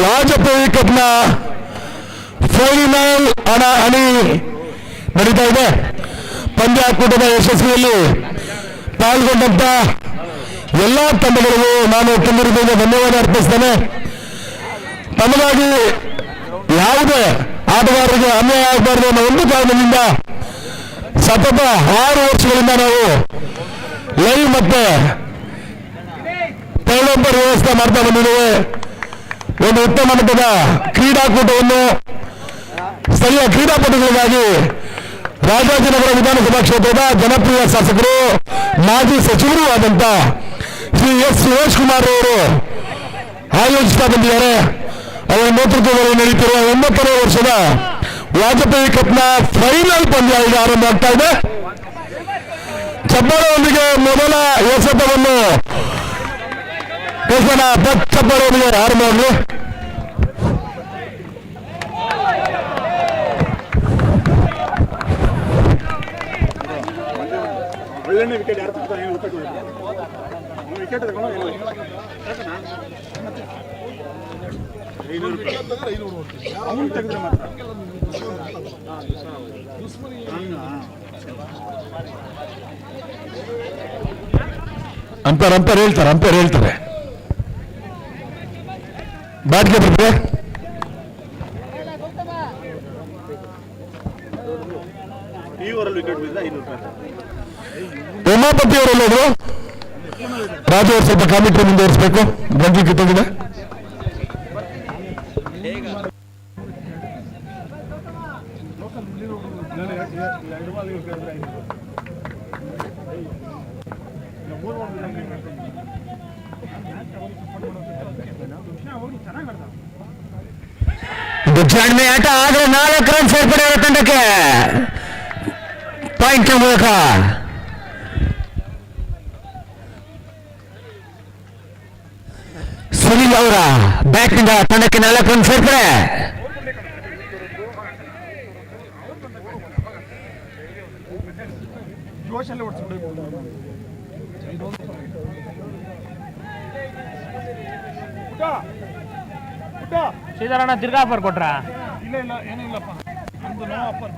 Vajpayee ಕಪ್ನ final ಹಣಿ ನಡೀತಾ ಇದೆ. ಪಂದ್ಯಾಕೂಟದ ಯಶಸ್ವಿಯಲ್ಲಿ ಪಾಲ್ಗೊಂಡಂತ ಎಲ್ಲಾ ತಂಡಗಳಿಗೂ ನಾನು ತುಂಬಿರುವುದರಿಂದ ಧನ್ಯವಾದ ಅರ್ಪಿಸ್ತೇನೆ. ತಮಗಾಗಿ ಯಾವುದೇ ಆಟಗಾರರಿಗೆ ಅನ್ಯಾಯ ಆಗಬಾರದು ಅನ್ನೋ ಒಂದು ಕಾರಣದಿಂದ ಸತತ 6 ವರ್ಷಗಳಿಂದ ನಾವು ಲೈವ್ ಮತ್ತೆ ಟರ್ನೋವರ್ ವ್ಯವಸ್ಥೆ ಮಾಡ್ತಾ ಬಂದಿದ್ದೇವೆ. ಒಂದು ಉತ್ತಮ ಮಟ್ಟದ ಕ್ರೀಡಾಕೂಟವನ್ನು ಸ್ಥಳೀಯ ಕ್ರೀಡಾಪಟುಗಳಿಗಾಗಿ ರಾಜಾಜಿನಗರ ವಿಧಾನಸಭಾ ಕ್ಷೇತ್ರದ ಜನಪ್ರಿಯ ಶಾಸಕರು ಮಾಜಿ ಸಚಿವರೂ ಆದಂತ ಶ್ರೀ ಎಸ್ ಸುರೇಶ್ ಕುಮಾರ್ ಅವರು ಆಯೋಜಿಸ್ತಾ ಬಂದಿದ್ದಾರೆ. ಅವರ ನೇತೃತ್ವದಲ್ಲಿ ನಡೆಯುತ್ತಿರುವ 9ನೇ ವರ್ಷದ ವಾಜಪೇಯಿ ಕಪ್ನ ಫೈನಲ್ ಪಂದ್ಯ ಈಗ ಆರಂಭ ಆಗ್ತಾ ಇದೆ. ಚಪ್ಪಾಳೆಯೊಂದಿಗೆ ಮೊದಲ ಎಸೆತವನ್ನು ಚಪ್ಪಾಳೆಯೊಂದಿಗೆ ಆರಂಭವಾಗಲಿ. ಅಂಪೇರ್ ಹೇಳ್ತಾರೆ ಬ್ಯಾಟ್ಗೆ ಬರ್ತಾರೆ. ಉಮಾಪತಿ ಅವರೆಲ್ಲರೂ ರಾಜು ಅವರು ಸ್ವಲ್ಪ ಕಾಮಿಟ್ರಿ ಮುಂದುವರಿಸಬೇಕು. ಗಂಜಿ ಕಿತ್ತೋಗಿದೆ. ಇದು ಜಾಣ್ಮೆ ಆಟ. ಆದ್ರೆ 4 ರನ್ ಸೇರ್ಪಡೆ ತಂಡಕ್ಕೆ ಪಾಯಿಂಟ್ ಮೂಲಕ ಸುನಿಲ್ ಅವರ ಬ್ಯಾಟ್ನಿಂದ ತಂಡಕ್ಕೆ 4 ರನ್ ಸೇರ್ಪಡೆ. ಶ್ರೀಧರಣ್ಣ ತಿರ್ಗಾ ಆಫರ್ ಕೊಟ್ರ? ಇಲ್ಲ ಏನಿಲ್ಲಪ್ಪ, ನಮ್ದು ನೋ ಆಫರ್.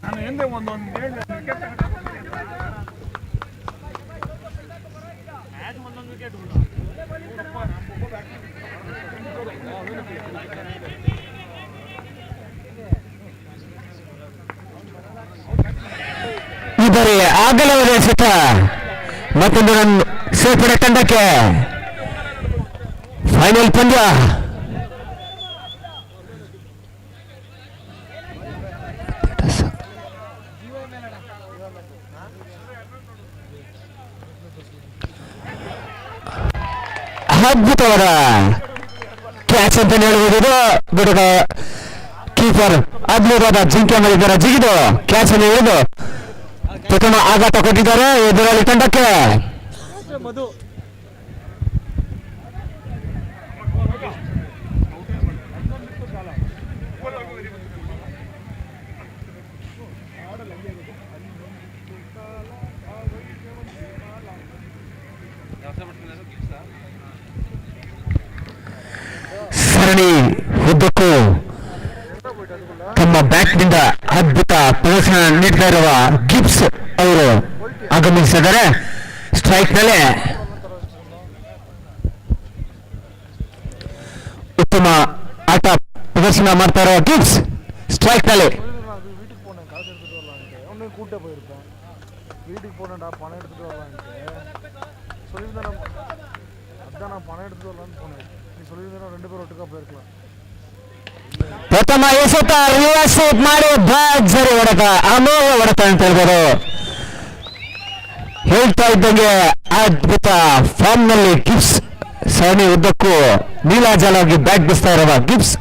ನಾನು ಎಂದೇ ಒಂದೊಂದು ವಿಕೆಟ್ ಇದರೆ ಆಗಲವರ ಎಸೆತ ಮತ್ತೊಂದು ರನ್ ಸೇರ್ಪಡೆ ತಂಡಕ್ಕೆ. ಫೈನಲ್ ಪಂದ್ಯ. ಅದ್ಭುತವಾದ ಕ್ಯಾಚ್ ಅಂತ ಹೇಳುವುದು. ಬುಡಕ ಕೀಪರ್ ಅದ್ಭುತವಾದ ಜಿಂಕೆ ಮಾಡಿದ್ದಾರೆ. ಜಿಗಿದು ಕ್ಯಾಚ್ ಅನ್ನು ಹಿಡಿದು ಪ್ರಥಮ ಆಘಾತ ಕೊಟ್ಟಿದ್ದಾರೆ ಎದುರಾಳಿ ತಂಡಕ್ಕೆ. ಸರಣಿ ಉದ್ದಕ್ಕೂ ತಮ್ಮ ಬ್ಯಾಟ್ನಿಂದ ಅದ್ಭುತ ಪ್ರದರ್ಶನ ನೀಡ್ತಾ ಇರುವ ಗಿಬ್ಸ್ ಅವರು ಆಗಮಿಸಿದ್ದಾರೆ. ಸ್ಟ್ರೈಕ್ ನಲ್ಲಿ ಉತ್ತಮ ಆಟ ಪ್ರದರ್ಶನ ಮಾಡ್ತಾ ಇರುವ ಗಿಬ್ಸ್ ಸ್ಟ್ರೈಕ್ ನಲ್ಲಿ. ಪ್ರಥಮ ಎಸೆತ ರಿವರ್ಸ್ ಮಾಡಿ ಭರ್ಜರಿ ಹೊಡೆತ, ಅಮೋಘ ಹೊಡೆತ ಅಂತ ಹೇಳ್ಬೋದು. ಹೇಳ್ತಾ ಇದ್ದಂಗೆ ಅದ್ಭುತ ಫಾರ್ಮ್ ನಲ್ಲಿ ಗಿಬ್ಸ್ ಸರಣಿ ಉದ್ದಕ್ಕೂ ನೀಲಾಜಲವಾಗಿ ಬ್ಯಾಟ್ ಬೀಸ್ತಾ ಇರುವ ಗಿಬ್ಸ್.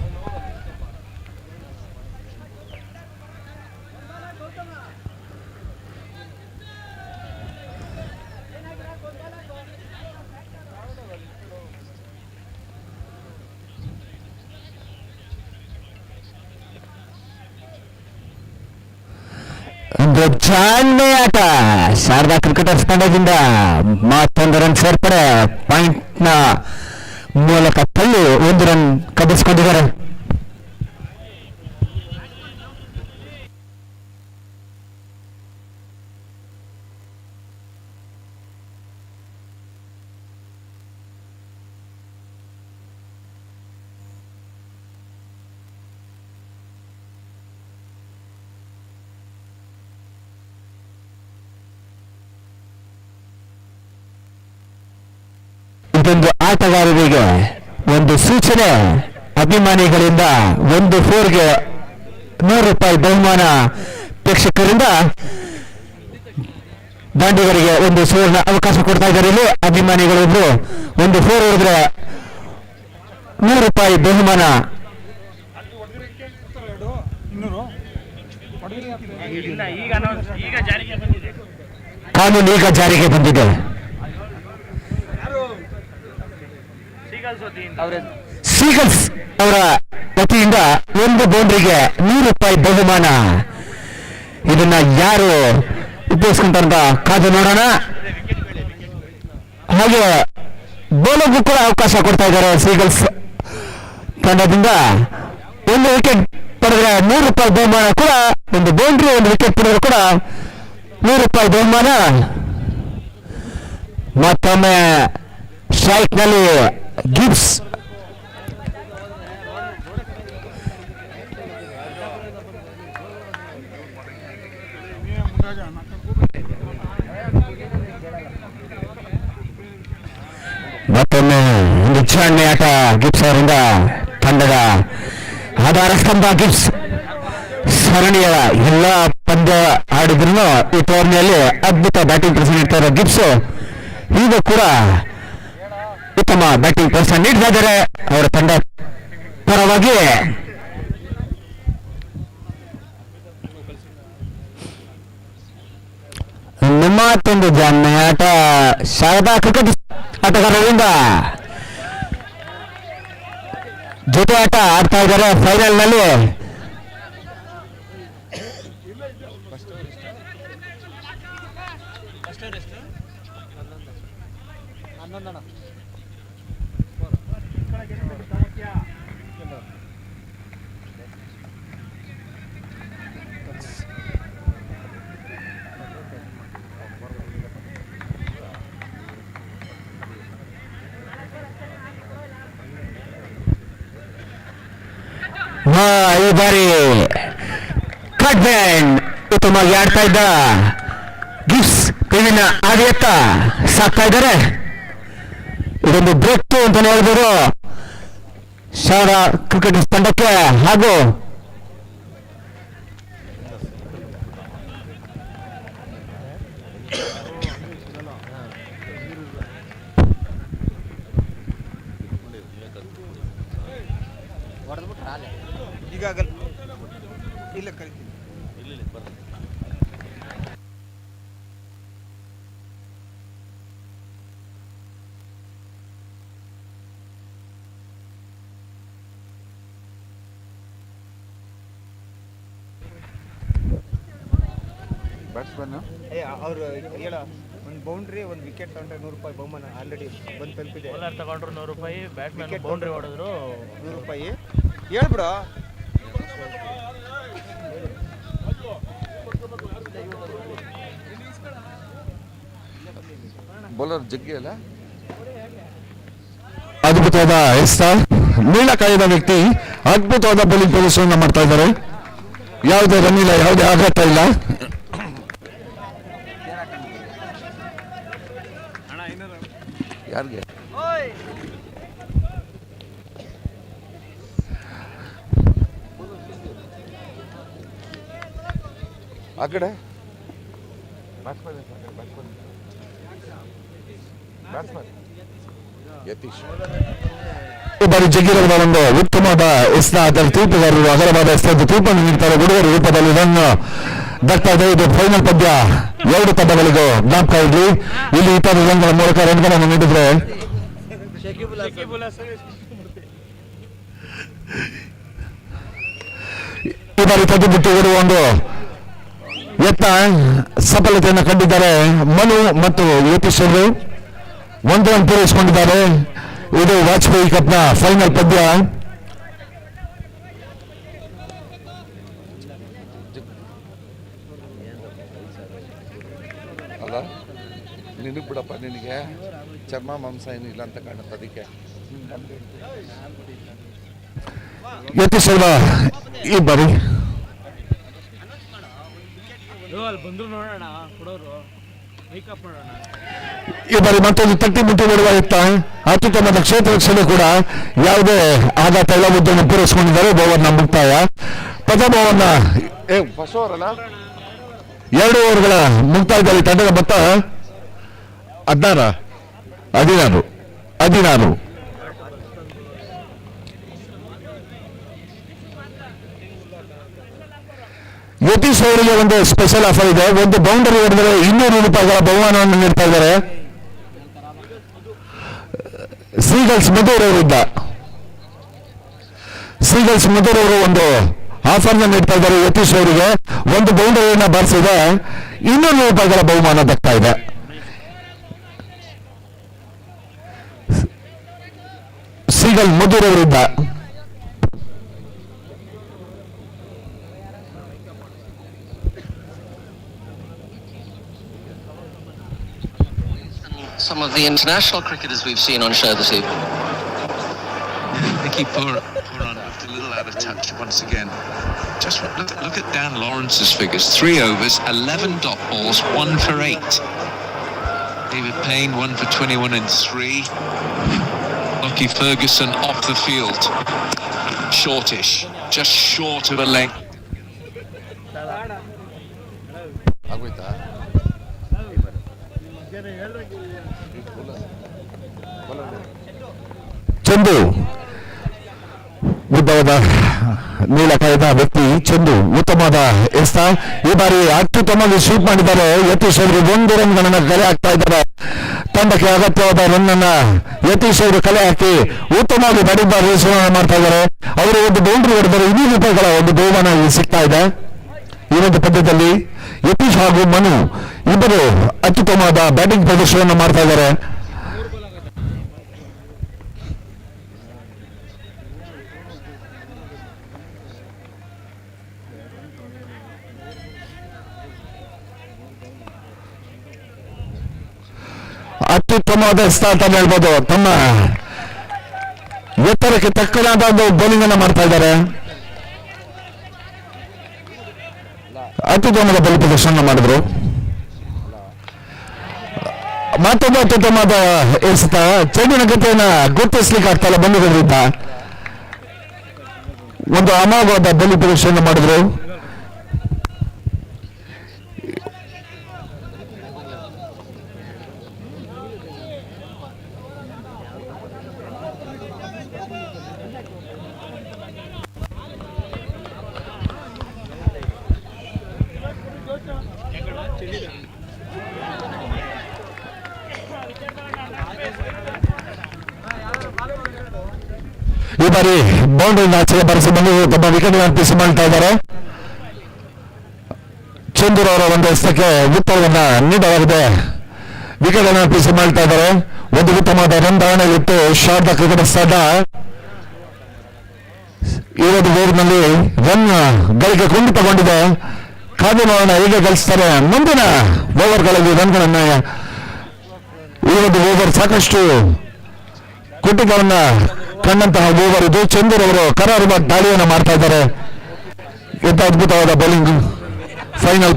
ಒಂದು ಜಾಣ್ಮೆ ಆಟ ಶಾರದಾ ಕ್ರಿಕೆಟರ್ಸ್ ತಂಡದಿಂದ ಮತ್ತೊಂದು ರನ್ ಸೇರ್ಪಡೆ. ಪಾಯಿಂಟ್ ನ ಮೂಲಕ ತಳ್ಳಿ 1 ರನ್ ಕಬ್ಬಿಸಿಕೊಂಡಿದ್ದಾರೆ. ಇದೊಂದು ಆಟಗಾರರಿಗೆ ಒಂದು ಸೂಚನೆ, ಅಭಿಮಾನಿಗಳಿಂದ 1 4ಗೆ 100 ರೂಪಾಯಿ ಬಹುಮಾನ, ಪ್ರೇಕ್ಷಕರಿಂದ ದಾಂಡಿಗರಿಗೆ ಒಂದು ಸುವರ್ಣ ಅವಕಾಶ ಕೊಡ್ತಾ ಇದ್ದಾರೆ. ಇಲ್ಲಿ ಅಭಿಮಾನಿಗಳಿಬ್ರು 1 4 ಹೊಡೆದ್ರೆ 100 ರೂಪಾಯಿ ಬಹುಮಾನ. ಇಲ್ಲ, ಈಗ ಜಾರಿಗೆ ಬಂದಿದೆ. ಕಾನೂನು ಈಗ ಜಾರಿಗೆ ಬಂದಿದೆ. ಸೀಗಲ್ಸ್ ಅವರ ವತಿಯಿಂದ 1 ಬೌಂಡ್ರಿಗೆ 100 ರೂಪಾಯಿ ಬಹುಮಾನ. ಇದನ್ನ ಯಾರು ಉಪಯೋಗಿಸ್ಕೊಂತ ಕಾದು ನೋಡೋಣ. ಹಾಗೆ ಬೌಲರ್ಗೂ ಕೂಡ ಅವಕಾಶ ಕೊಡ್ತಾ ಇದ್ದಾರೆ. ಸೀಗಲ್ಸ್ ತಂಡದಿಂದ 1 ವಿಕೆಟ್ ಪಡೆದ್ರೆ 100 ರೂಪಾಯಿ ಬಹುಮಾನ ಕೂಡ, 1 ಬೌಂಡ್ರಿ 1 ವಿಕೆಟ್ ಪಡೆದ್ರೆ ಕೂಡ 100 ರೂಪಾಯಿ ಬಹುಮಾನ. ಮತ್ತೊಮ್ಮೆ ಸ್ಟ್ರೈಕ್ ನಲ್ಲಿ ಗಿಬ್ಸ್. ಮತ್ತೊಮ್ಮೆ ಒಂದು ಚಾಣೆ ಆಟ ಗಿಬ್ಸ್ ಅವರಿಂದ. ತಂಡದ ಆಧಾರ ಸ್ತಂಭ ಗಿಬ್ಸ್. ಸರಣಿಯ ಎಲ್ಲ ಪಂದ್ಯ ಆಡಿದ್ರು ಈ ಟೂರ್ನಿಯಲ್ಲಿ ಅದ್ಭುತ ಬ್ಯಾಟಿಂಗ್ ಪ್ರದರ್ಶನ ನೀಡ್ತಾ ಗಿಬ್ಸ್ ಈಗ ಕೂಡ ಉತ್ತಮ ಬ್ಯಾಟಿಂಗ್ ಪ್ರದರ್ಶನ ನೀಡ್ತಾ ಇದ್ದಾರೆ ಅವರ ತಂಡ ಪರವಾಗಿ. ಮತ್ತೊಂದು ಜಾಣ್ಮೆ ಆಟ ಶಾರದಾ ಕ್ರಿಕೆಟ್ ಆಟಗಾರರಿಂದ ಜೊತೆ ಆಟ ಆಡ್ತಾ ಇದ್ದಾರೆ ಫೈನಲ್ ನಲ್ಲಿ. ಈ ಬಾರಿ ಕಟ್ ಬ್ಯಾಂಡ್ ಉತ್ತಮವಾಗಿ ಆಡ್ತಾ ಇದ್ದ ಗಿಬ್ಸ್ ಕೈವಿನ ಆದಿಯತ್ತ ಸಾಕ್ತಾ ಇದ್ದಾರೆ. ಇದೊಂದು ಬ್ರೇಕ್ ಅಂತಾನೆ ಹೇಳ್ಬೋದು ಶಾರದಾ ಕ್ರಿಕೆಟ್ ತಂಡಕ್ಕೆ. ಹಾಗೂ ಈಗಾಗಲೇ ಇಲ್ಲ ಕರಿತೀನಿ. ಬ್ಯಾಟ್ಸ್ಮನ್ ಅವರು ಹೇಳ ಒಂದು ಬೌಂಡ್ರಿ 1 ವಿಕೆಟ್ ತಗೊಂಡ್ರೆ 100 ರೂಪಾಯಿ ಬಹುಮಾನ ಆಲ್ರೆಡಿ ಬಂದು ತಲುಪಿದೆ. ಬೌಲರ್ ತಗೊಂಡ್ರು 100 ರೂಪಾಯಿ, ಬ್ಯಾಟ್ಸ್ಮನ್ ಬೌಂಡ್ರಿ ಹೊಡೆದ್ರು 100 ರೂಪಾಯಿ. ಹೇಳ್ಬಿಡು. ಬೌಲರ್ ಜಗ್ಗಿ ಅಲ್ಲ, ಅದ್ಭುತವಾದ ಎಸ್ತ ನೀಳ ಕಾಯ್ದ ವ್ಯಕ್ತಿ ಅದ್ಭುತವಾದ ಬೌಲಿಂಗ್ ಪ್ರದರ್ಶನ ಮಾಡ್ತಾ ಇದ್ದಾರೆ. ಯಾವುದೇ ರನ್ ಇಲ್ಲ, ಯಾವುದೇ ಆಘಾತ ಇಲ್ಲ. ಯಾರಿಗೆ ಆ ಕಡೆ ಯತೀಶ್ ಈ ಬಾರಿ ಜಗ್ಗಿರದ ಒಂದು ಉತ್ತಮವಾದ ಎಸ್ನ ಅದರ ತೂಪುಗಾರರು ಅಗಲವಾದ ಎಸ್ದ ತೂಪನ್ನು ನೀಡ್ತಾರೆ. ಗುಡುಗರ ರೂಪದಲ್ಲಿ ರನ್ ದಕ್ತಾ ಇದೆ. ಇದು ಫೈನಲ್ ಪಂದ್ಯ. 2 ತಂಡಗಳಿಗೂ ಜ್ಞಾಪಕ ಇರಲಿ. ಇಲ್ಲಿ 20 ರನ್ಗಳ ಮೂಲಕ ರನ್ಗಳನ್ನು ನೀಡಿದ್ರೆ ಈ ಬಾರಿ ತೆಗೆದು ಬಿಟ್ಟು ಓಡುವ ಒಂದು ಯತ್ನ ಸಫಲತೆಯನ್ನು ಕಂಡಿದ್ದಾರೆ ಮನು ಮತ್ತು ಯತೀಶ್ ಅವರು. 1 ರನ್ ಪೂರೈಸಿಕೊಂಡಿದ್ದಾರೆ. ಇದು ವಾಜಪೇಯಿ ಕಪ್ನ ಫೈನಲ್ ಪಂದ್ಯ. ಅಲ್ಲ ನಿನಗೆ ಬಿಡಪ್ಪ, ನಿನಗೆ ಚರ್ಮ ಮಾಂಸ ಏನಿಲ್ಲ ಅಂತ ಕಾಣುತ್ತೆ, ಅದಕ್ಕೆ ಯತೀಶ್ ಅವರ ಈ ಬಾರಿ ಬಂದ್ರು ನೋಡೋಣ ಕೊಡೋರು ಮೇಕಪ್ ಮಾಡೋಣ. ಈ ಬಾರಿ ಮತ್ತೊಂದು ತಟ್ಟಿ ಮುಟ್ಟಿ ನೋಡುವ ಇತ್ತ ಅತ್ಯುತ್ತಮದ ಕ್ಷೇತ್ರ ರಕ್ಷಣೆ ಕೂಡ ಯಾವುದೇ ಆಘಾತ ಇಲ್ಲ, ಉದ್ದನ್ನು ಪೂರೈಸಿಕೊಂಡಿದ್ದಾರೆ. ಬೋವರ್ನ ಮುಕ್ತಾಯ. ಪ್ರಥಮ ಓವರ್ನ ಬಸವರಲ್ಲ 2 ಓವರ್ಗಳ ಮುಕ್ತಾಯದಲ್ಲಿ ತಂಡದ ಮೊತ್ತ 16. ಯತೀಶ್ ಅವರಿಗೆ ಒಂದು ಸ್ಪೆಷಲ್ ಆಫರ್ ಇದೆ. ಒಂದು ಬೌಂಡರಿ ಹೊಡೆದರೆ 200 ರೂಪಾಯಿಗಳ ಬಹುಮಾನವನ್ನು ನೀಡ್ತಾ ಇದ್ದಾರೆ. ಸೀಗಲ್ಸ್ ಮಧುರವರಿಂದ ಅವರು ಒಂದು ಆಫರ್ನ ನೀಡ್ತಾ ಇದ್ದಾರೆ. ಯತೀಶ್ ಅವರಿಗೆ ಒಂದು ಬೌಂಡರಿಯನ್ನು ಬಾರಿಸಿದೆ 200 ರೂಪಾಯಿಗಳ ಬಹುಮಾನ ದಕ್ತಾ ಇದೆ. ಸೀಗಲ್ ಮಧುರವರಿಂದ some of the international cricketers we've seen on show this evening. Nicky Pooran looked a little out of touch once again. Just look at Dan Lawrence's figures. 3 overs, 11 dot balls, 1 for 8. David Payne, 1 for 21 in 3. Lockie Ferguson off the field. Shortish, just short of a length. ಆಗೋಯ್ತಾ? ಚಂದು ಉದ್ದವಾದ ನೀಲಕಾಯದ ವ್ಯಕ್ತಿ ಚಂದು ಉತ್ತಮವಾದ ಎಸ್ತ. ಈ ಬಾರಿ ಅತ್ಯುತ್ತಮವಾಗಿ shoot ಮಾಡಿದ್ದಾರೆ. ಯತೀಶ್ ಅವರು 1 ರನ್ಗಳನ್ನು ಕಲೆ ಹಾಕ್ತಾ ಇದ್ದಾರೆ. ತಂಡಕ್ಕೆ ಅಗತ್ಯವಾದ ರನ್ ಅನ್ನ ಯತೀಶ್ ಅವರು ಕಲೆ ಹಾಕಿ ಉತ್ತಮವಾಗಿ ಬ್ಯಾಟಿಂಗ್ ಮಾಡ್ತಾ ಇದ್ದಾರೆ. ಅವರು ಒಂದು ಬೌಂಡ್ರಿ ಹೊಡೆದರೆ 200 ರೂಪಾಯಿಗಳ ಒಂದು ಬಹುಮಾನ ಸಿಗ್ತಾ ಇದೆ. ಈ ಒಂದು ಪಂದ್ಯದಲ್ಲಿ ಯತೀಶ್ ಹಾಗೂ ಮನು ಇಬ್ಬರು ಅತ್ಯುತ್ತಮವಾದ ಬ್ಯಾಟಿಂಗ್ ಪ್ರದರ್ಶನವನ್ನು ಮಾಡ್ತಾ ಇದ್ದಾರೆ. ಅತ್ಯುತ್ತಮವಾದ ಸ್ಟಾರ್ಟ್ ಅಂತ ಹೇಳ್ಬೋದು. ತಮ್ಮ ಎತ್ತರಕ್ಕೆ ತಕ್ಕನಾದ ಒಂದು ಬೌಲಿಂಗ್ ಅನ್ನ ಮಾಡ್ತಾ ಇದ್ದಾರೆ. ಅತ್ಯುತ್ತಮವಾದ ಬೌಲಿಂಗ್ ಪ್ರದರ್ಶನ ಮಾಡಿದ್ರು. ಮತ್ತೊಂದು ಅತ್ಯುತ್ತಮವಾದ ಎಸೆತ. ಚೆಂಡಿನ ಗತಿಯನ್ನ ಗುರುತಿಸ್ಲಿಕ್ಕೆ ಆಗ್ತಾ ಇಲ್ಲ ಬಂಧುಗಳಿಂದ. ಒಂದು ಅಮೋಘವಾದ ಬೌಲಿಂಗ್ ಪ್ರದರ್ಶನ ಮಾಡಿದ್ರು. ಈ ಬಾರಿ ಬೌಂಡ್ರಿ ಆಚೆಗೆ ಬರೆಸಿ ಬಂದು ತಮ್ಮ ವಿಕೆಟ್ ಅರ್ಪಿಸಿ ಮಾಡ್ತಾ ಇದ್ದಾರೆ. ಚಂದೂರ್ ಅವರ ಒಂದು ಎಸೆತಕ್ಕೆ ಉತ್ತರವನ್ನ ನೀಡಲಾಗಿದೆ. ವಿಕೆಟ್ ಅನ್ನು ಅರ್ಪಿಸಿ ಮಾಡ್ತಾ ಇದ್ದಾರೆ. ಒಂದು ಉತ್ತಮವಾದ ರನ್ ದಾವಣೆಯಲ್ಲಿಟ್ಟು ಶಾರ್ದ ಕ್ರಿಕೆಟ್ ತಂಡ ಈ ಒಂದು ಓವರ್ನಲ್ಲಿ ರನ್ ಗಳಿಗೆ ಕುಂಠಿತಗೊಂಡಿದೆ. ಕಾದು ನೋಡೋಣ ಹೇಗೆ ಗಳಿಸ್ತಾರೆ. ಮುಂದಿನ ಓವರ್ಗಳಲ್ಲಿ ರನ್ಗಳನ್ನ ಈ ಒಂದು ಓವರ್ ಸಾಕಷ್ಟು ಕುಂಠಿತವನ್ನ ಕಂಡಂತಹ ಓವರ್ ಇದು. ಚಂದೂರ್ ಅವರು ಕರಾರುವ ದಾಳಿಯನ್ನು ಮಾಡ್ತಾ ಇದ್ದಾರೆ. ಎಂತ ಅದ್ಭುತವಾದ ಬೌಲಿಂಗ್. ಫೈನಲ್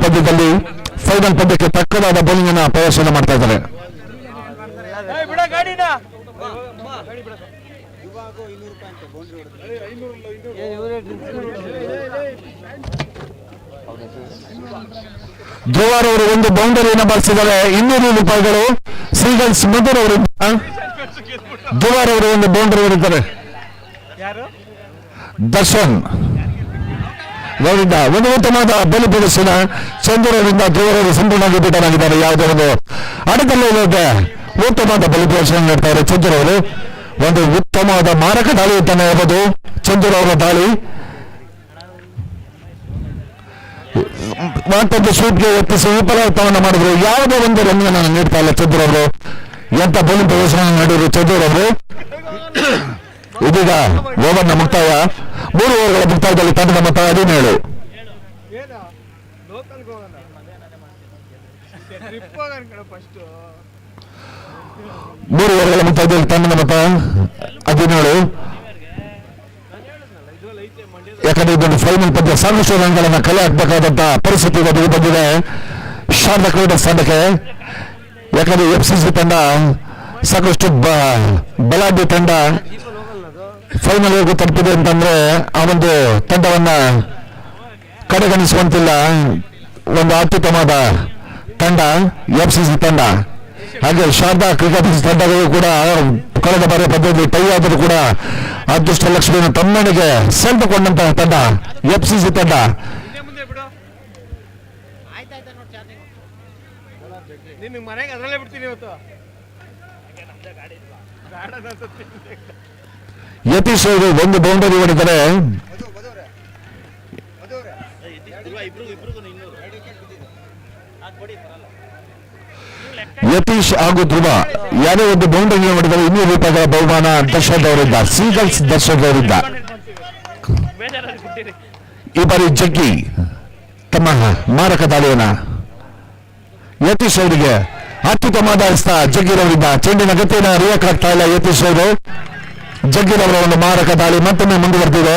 ಪಂದ್ಯಕ್ಕೆ ತಕ್ಕದಾದ ಬೌಲಿಂಗ್ ಅನ್ನ ಪ್ರದರ್ಶನ ಮಾಡ್ತಾ ಇದ್ದಾರೆ. ಧ್ರುವರ್ ಅವರು ಒಂದು ಬೌಂಡರಿಯನ್ನು ಬಳಸಿದ್ದಾರೆ. 200 ರೂಪಾಯಿಗಳು. ಸೀಗಲ್ಸ್ ಮಧುರ್ ಅವರಿಂದ ಧ್ರುವರ್ ಅವರು ಒಂದು ಬೌಂಡರಿ ಹೊಡಿದ್ದಾರೆ. ದರ್ಶನ್ ಅವರಿಂದ ಒಂದು ಉತ್ತಮವಾದ ಬಲಿ ಪ್ರದರ್ಶನ. ಚಂದೂರ್ ಅವರಿಂದ ಧ್ರುವರ್ ಅವರು ಸಂಪೂರ್ಣವಾಗಿ ಬಿಟ್ಟರಾಗಿದ್ದಾರೆ. ಯಾವುದೇ ಒಂದು ಅಡಕಲ್ಲದೆ ಉತ್ತಮವಾದ ಬಲಿ ಪ್ರದರ್ಶನ ನೀಡ್ತಾರೆ ಚಂದೂರ್ ಅವರು. ಒಂದು ಉತ್ತಮವಾದ ಮಾರಕ ದಾಳಿ ಅಂತಾನೆ ಹೇಳ್ಬೋದು ಚಂದೂರ್ ಅವರ ದಾಳಿ. ಮತ್ತೊಂದು ಶೂಟ್ಗೆ ಯತ್ನಿಸಿ ವಿಫಲವನ್ನು ಮಾಡಿದ್ರು. ಯಾವುದೇ ಒಂದು ರನ್ ನೀಡ್ತಾ ಇಲ್ಲ ಚಂದೂರ್ ಅವರು. ಎಂತ ಬೌಲಿಂಗ್ ಪ್ರದರ್ಶನ ಮಾಡಿದ್ರು ಚೌಧರಿ ಅವರು. ಇದೀಗ ಓವರ್ನ ಮುಕ್ತಾಯ. 3 ಓವರ್ಗಳ ಮುಕ್ತಾಯದಲ್ಲಿ ತಂಡದ ಮೊತ್ತ 17. ಲೋಕಲ್ಗೆ ಹೋಗೋಣ, ಟ್ರಿಪ್ ಹೋಗೋಣ ಕಣ ಫಸ್ಟು. 3 ಓವರ್ಗಳ ಮುಕ್ತಾಯದಲ್ಲಿ ತಂಡದ ಮೊತ್ತ 17. ಯಾಕಂದ್ರೆ ಇದೊಂದು ಫೈನಲ್ ಪಂದ್ಯ, ಸಾಕಷ್ಟು ರನ್ಗಳನ್ನ ಕಲೆ ಹಾಕಬೇಕಾದಂತ ಪರಿಸ್ಥಿತಿ ಒದಗಿ ಬಂದಿದೆ ಶಾರದಾ ಕ್ರಿಕೆಟರ್ಸ್ ತಂಡಕ್ಕೆ. ಯಾಕಂದ್ರೆ FCC ತಂಡ ಸಾಕಷ್ಟು ಬಲಾಢ್ಯ ತಂಡ ಫೈನಲ್ ವರೆಗೂ ತಲುಪಿದೆ ಅಂತಂದ್ರೆ ಆ ಒಂದು ತಂಡವನ್ನ ಕಡೆಗಣಿಸುವಂತಿಲ್ಲ. ಒಂದು ಅತ್ಯುತ್ತಮವಾದ ತಂಡ FCC ತಂಡ. ಹಾಗೆ ಶಾರದಾ ಕ್ರಿಕೆಟರ್ಸ್ ತಂಡಗಳು ಕೂಡ ಕಳೆದ ಬಾರಿ ಪದ್ಯದಲ್ಲಿ ಟೈ ಆದರೂ ಕೂಡ ಅದೃಷ್ಟ ಲಕ್ಷ್ಮಿಯನ್ನು ತಮ್ಮನಿಗೆ ಸೆಳೆದುಕೊಂಡಂತಹ ತಂಡ FCC ತಂಡ. ನಿನ್ನ ಮನೆಗೆ ಅದರಲ್ಲೇ ಬಿಡ್ತೀನಿ ಇವತ್ತು. ಯತೀಶ್ ಅವರು ಒಂದು ಬೌಂಡರಿ ಹೊಡೆದರೆ ಯತೀಶ್ ಹಾಗೂ ಧ್ರುವ ಯಾವುದೇ ಒಂದು ಬೌಂಡರಿ ಹೊಡೆದರೆ 200 ರೂಪಾಯಿಗಳ ಬಹುಮಾನ ದರ್ಶನ್ ಅವರಿಂದ, ಸೀಗಲ್ಸ್ ದರ್ಶನ್ ಅವರಿಂದ. ಈ ಬಾರಿ ಜಗ್ಗಿ ತಮ್ಮ ಮಾರಕ ದಾಳಿಯನ್ನ ಯತೀಶ್ ಅವರಿಗೆ ಅತ್ಯುತ್ತಮವಾದ ಹಸ್ತ ಜಗ್ಗಿರವರಿಂದ. ಚೆಂಡಿನ ಗತಿಯನ್ನು ಅರಿಯಕ್ಕಾಗ್ತಾ ಇಲ್ಲ ಯತೀಶ್ ಅವರು. ಜಗ್ಗಿರವರ ಒಂದು ಮಾರಕ ದಾಳಿ ಮತ್ತೊಮ್ಮೆ ಮುಂದುವರೆದಿದೆ.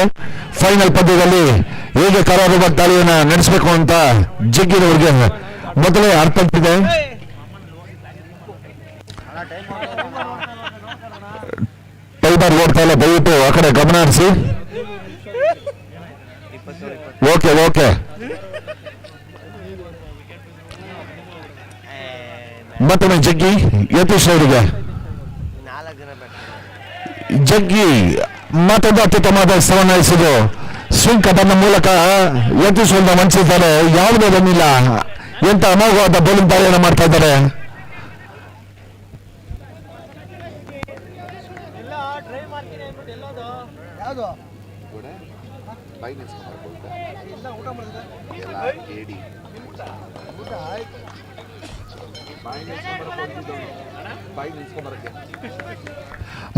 ಫೈನಲ್ ಪಂದ್ಯದಲ್ಲಿ ಹೇಗೆ ಕರಾರುವಾದ ದಾಳಿಯನ್ನು ನಡೆಸಬೇಕು ಅಂತ ಜಗ್ಗಿರವರಿಗೆ ಮೊದಲೇ ಅರ್ಥ ಇದೆ. ಟೈಮರ್ ಓಡ್ತಾ ಇಲ್ಲ, ದಯವಿಟ್ಟು ಆ ಕಡೆ ಗಮನ ಹರಿಸಿ. ಓಕೆ ಮತ್ತೊಮ್ಮೆ ಜಗ್ಗಿ ಯತೀಶ್ ಅವರಿಗೆ. ಜಗ್ಗಿ ಮತ್ತೊಂದು ಅತ್ಯುತ್ತಮವಾದ ಹೆಸರನ್ನು ನಡೆಸಿದ್ರು. ಸ್ವಿಂಗ್ ಕಟನ್ ಮೂಲಕ ಯತೀಶ್ ಅವರನ್ನ ವಂಚಿಸಿದ್ದಾರೆ. ಯಾವುದೇ ಬಂದಿಲ್ಲ. ಎಂತ ಅಮೋಘವಾದ ಬೌಲಿಂಗ್ ದಾಳಿಯನ್ನು ಮಾಡ್ತಾ ಇದ್ದಾರೆ.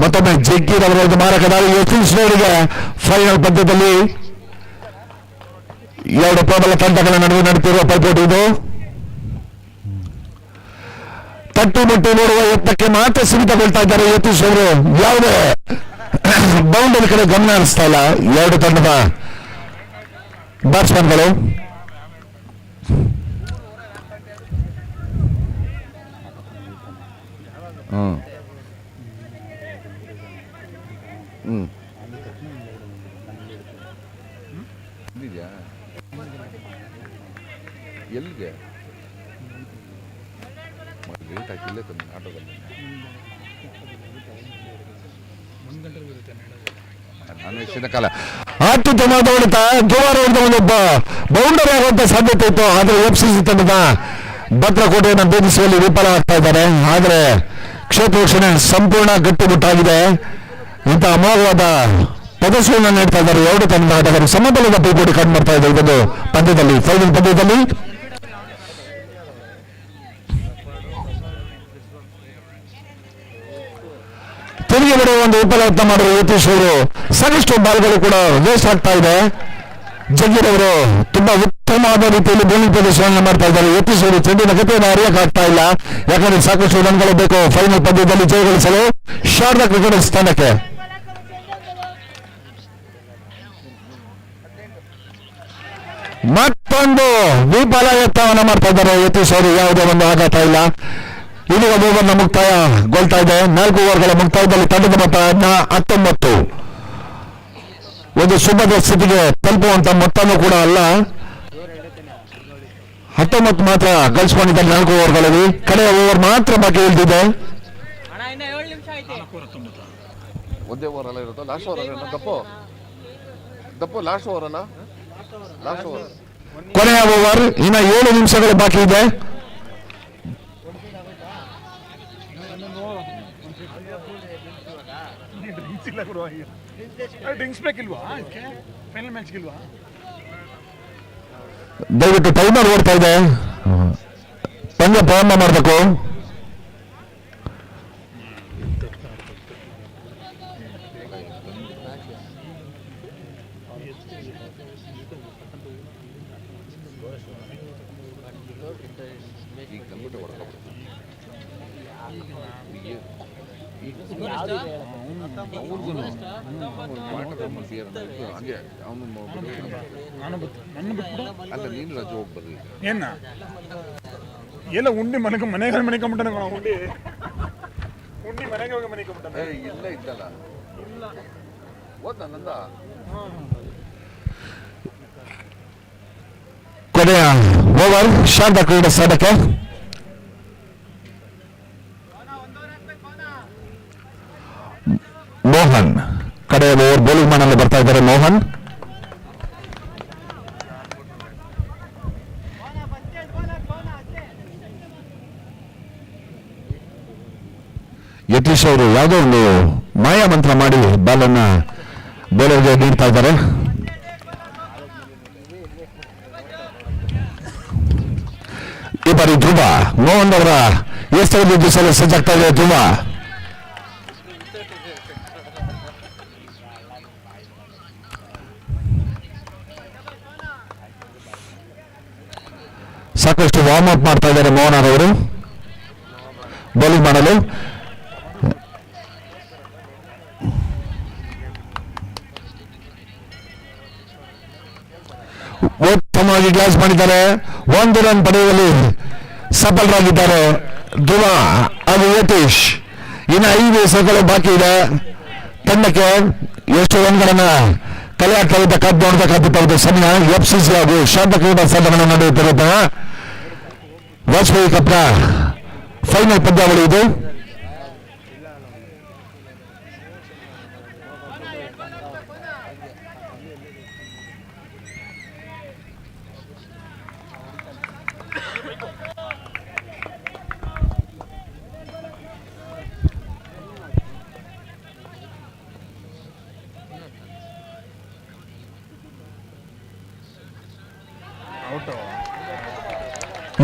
ಮತ್ತೊಮ್ಮೆ ಜಗ್ಗಿರವರ ಒಂದು ಮಾರಕ ದಾಳಿ ಯತೀಶ್ ಅವರಿಗೆ. ಫೈನಲ್ ಪಂದ್ಯದಲ್ಲಿ 2 ಪ್ರಬಲ ತಂಡಗಳ ನಡುವೆ ನಡೆಯುತ್ತಿರುವ ಪೈಪೋಟಿ ಇದು. ತಟ್ಟು ಮುಟ್ಟಿ ನೋಡುವ ಯತ್ನಕ್ಕೆ ಮಾತ್ರ ಸೀಮಿತಗೊಳ್ತಾ ಇದ್ದಾರೆ ಯತೀಶ್ ಅವರು. ಯಾವುದೇ ಬೌಂಡರಿ ಕಡೆ ಗಮನ ಹರಿಸ್ತಾ ಇಲ್ಲ 2 ತಂಡದ ಬ್ಯಾಟ್ಸ್ಮನ್ಗಳು. ಎಲ್ಲಿಗೆ ಲೇಟ್ ಆಗಿಲ್ಲೇ ತಂದು ಆಟೋದಲ್ಲಿ ನಾನು ಹೆಚ್ಚಿನ ಕಾಲ ಅತ್ಯುತ್ತಮವಾದ ಹೊಡೆತ. ಜೋವಾರ ಹೊಡೆದ ಒಂದು ಬೌಂಡರಿ ಆಗುವಂತ ಸಾಧ್ಯತೆ ಇತ್ತು. ಆದರೆ FCC ತಂಡದ ಭದ್ರಕೋಟೆಯನ್ನು ಭೇದಿಸುವಲ್ಲಿ ವಿಫಲ ಆಗ್ತಾ ಇದ್ದಾರೆ. ಆದರೆ ಕ್ಷೇತ್ರ ವೀಕ್ಷಣೆ ಸಂಪೂರ್ಣ ಗಟ್ಟಿಮುಟ್ಟಾಗಿದೆ. ಇಂಥ ಅಮೋಘವಾದ ಪ್ರದರ್ಶನ ನೀಡ್ತಾ ಇದ್ದಾರೆ 2 ತಂಡದ ಆಟಗಾರರು. ಸಮಬಲದ ಪೈಪೋಟಿ ಕಂಡು ಬರ್ತಾ ಇದೆ ಇದೊಂದು ಪಂದ್ಯದಲ್ಲಿ, ಫೈನಲ್ ಪಂದ್ಯದಲ್ಲಿ. ತಿರುಗಿ ಬರುವ ಒಂದು ವಿಫಲ ಯತ್ನ ಮಾಡುವ ಯತೀಶ್ ಅವರು. ಸಾಕಷ್ಟು ಬಾಲ್ಗಳು ಕೂಡ ವೇಸ್ಟ್ ಆಗ್ತಾ ಇದೆ. ಜಗ್ಗಿರವರು ತುಂಬಾ ಉತ್ತಮವಾದ ರೀತಿಯಲ್ಲಿ ಬೌಲಿಂಗ್ ಪ್ರದರ್ಶನ ಮಾಡ್ತಾ ಇದ್ದಾರೆ. ಯತೀಶ್ ಅವರು ಚೆಂಡಿನ ಗತಿಯನ್ನು ಅರಿಯಕ್ಕಾಗ್ತಾ ಇಲ್ಲ. ಯಾಕಂದ್ರೆ ಸಾಕಷ್ಟು ರನ್ಗಳು ಬೇಕು ಫೈನಲ್ ಪಂದ್ಯದಲ್ಲಿ ಜಯಗಳಿಸಲು ಶಾರದಾ ಕ್ರಿಕೆಟರ್ಸ್ ತಂಡಕ್ಕೆ. ಮತ್ತೊಂದು ವಿಫಲ ಯತ್ನವನ್ನು ಮಾಡ್ತಾ ಇದ್ದಾರೆ ಯತೀಶ್ ಅವರು. ಯಾವುದೇ ಒಂದು ಆಘಾತ ಇಲ್ಲ. ಇದೀಗ ಓವರ್ನ ಮುಕ್ತಾಯಗೊಳ್ತಾ ಇದೆ. 4 ಓವರ್ಗಳ ಮುಕ್ತಾಯದಲ್ಲಿ ತಂಡದ ಮೊತ್ತ 19. ಒಂದು ಶುಭದ ಸ್ಥಿತಿಗೆ ತಲುಪುವಂತ ಮೊತ್ತನೂ ಕೂಡ ಅಲ್ಲ. 19 ಮಾತ್ರ ಗಳಿಸಿಕೊಂಡಿದ್ದಾರೆ 4 ಓವರ್ಗಳಲ್ಲಿ. ಕಡೆಯ ಓವರ್ ಮಾತ್ರ ಬಾಕಿ ಉಳಿದಿದೆ. ಒಂದೇ ಓವರ್ ಅಲ್ಲ ಇರುತ್ತೋ, ಲಾಸ್ಟ್ ಓವರ್ ಅಲ್ಲ ದಪ್ಪು ಲಾಸ್ಟ್ ಓವರ್ ಅಲ್ಲ, ಲಾಸ್ಟ್ ಓವರ್ ಕೊನೆಯ ಓವರ್. ಇನ್ನ 7 ನಿಮಿಷಗಳು ಬಾಕಿ ಇದೆ. ಡ್ರಿಂಕ್ಸ್ ಬೇಕಿಲ್ವಾ ಫೈನಲ್ ಮ್ಯಾಚ್ಗಿಲ್ವಾ? ದಯವಿಟ್ಟು ಟೈಮರ್ ಓಡ್ತಾ ಇದೆ, ಪಂದ್ಯ ಪ್ರಾರಂಭ ಮಾಡಬೇಕು. ಈಗ ಕಂಪ್ಯೂಟರ್ ಹೊಡ್ಕೊಬಿಡ್ತು ಹಂಗೆ ಅವನು ನಾನು ನನ್ನ ಬಿಟ್ಬಿಟ್ಟು ಅಲ್ಲ ನೀನು ರಜೆ ಹೋಗಿ ಬರ್ರಿ ಏನ ಎಲ್ಲ ಉಂಡಿ ಮನೆಗೆ ಮನೆಕೊಂಬಿಟ್ಟಾನೆ ಉಂಡಿ ಮನೆಗೆ ಹೋಗಿ ಮನೆಕೊಂಬಿಟ್ಟಾನೆ ಇಲ್ಲ ಇದ್ದಲ್ಲ ಓದ್ ನಂದ ಕೊನೆಯ ಓವರ್ ಶಾಂತ ಕ್ರೀಡಾ ಸಾಧಕ ಮೋಹನ್ ಕಡೆಯ ಓವರ್ ಬೌಲಿಂಗ್ ಮಾಡಲು ಬರ್ತಾ ಇದ್ದಾರೆ ಮೋಹನ್. ಯತೀಶ್ ಅವರು ಯಾವುದೋ ಒಂದು ಮಾಯಾ ಮಂತ್ರ ಮಾಡಿ ಬಾಲನ್ನ ಬೌಲರ್ಗೆ ನೀಡ್ತಾ ಇದ್ದಾರೆ. ಈ ಬಾರಿ ಧ್ರುವ ಮೋಹನ್ ಅವರ ಎಷ್ಟರಲ್ಲಿ ಎದುರಿಸಲು ಸಜ್ಜಾಗ್ತಾ ಇದೆ ಧ್ರುವ. ಸಾಕಷ್ಟು ವಾರ್ಮ್ ಅಪ್ ಮಾಡ್ತಾ ಇದ್ದಾರೆ ಮೋಹನ್ ಅವರು ಬೌಲಿಂಗ್ ಮಾಡಲು. ಉತ್ತಮವಾಗಿ ಗ್ಲಾಸ್ ಮಾಡಿದ್ದಾರೆ. 1 ರನ್ ಪಡೆಯುವಲ್ಲಿ ಸಫಲರಾಗಿದ್ದಾರೆ ಧ್ರುವ ಹಾಗೂ ಯತೀಶ್. ಇನ್ನು 5 ಎಸೆಗಳು ಬಾಕಿ ಇದೆ. ತಂಡಕ್ಕೆ ಎಷ್ಟು ರನ್ಗಳನ್ನ ಕಲೆ ಹಾಕಲಿದ್ದ ಕಾದು ನೋಡಬೇಕಾಗುತ್ತದೆ ಸಮಯ. FCC ಹಾಗೂ ಶಾಂತ ಕ್ರೀಡಾ ಸಾಧನೆ ನಡೆಯುತ್ತಿರುವ ವಾಜಪೇಯಿ ಕಪ್ನ ಫೈನಲ್ ಪಂದ್ಯಾವಳಿ ಇದು.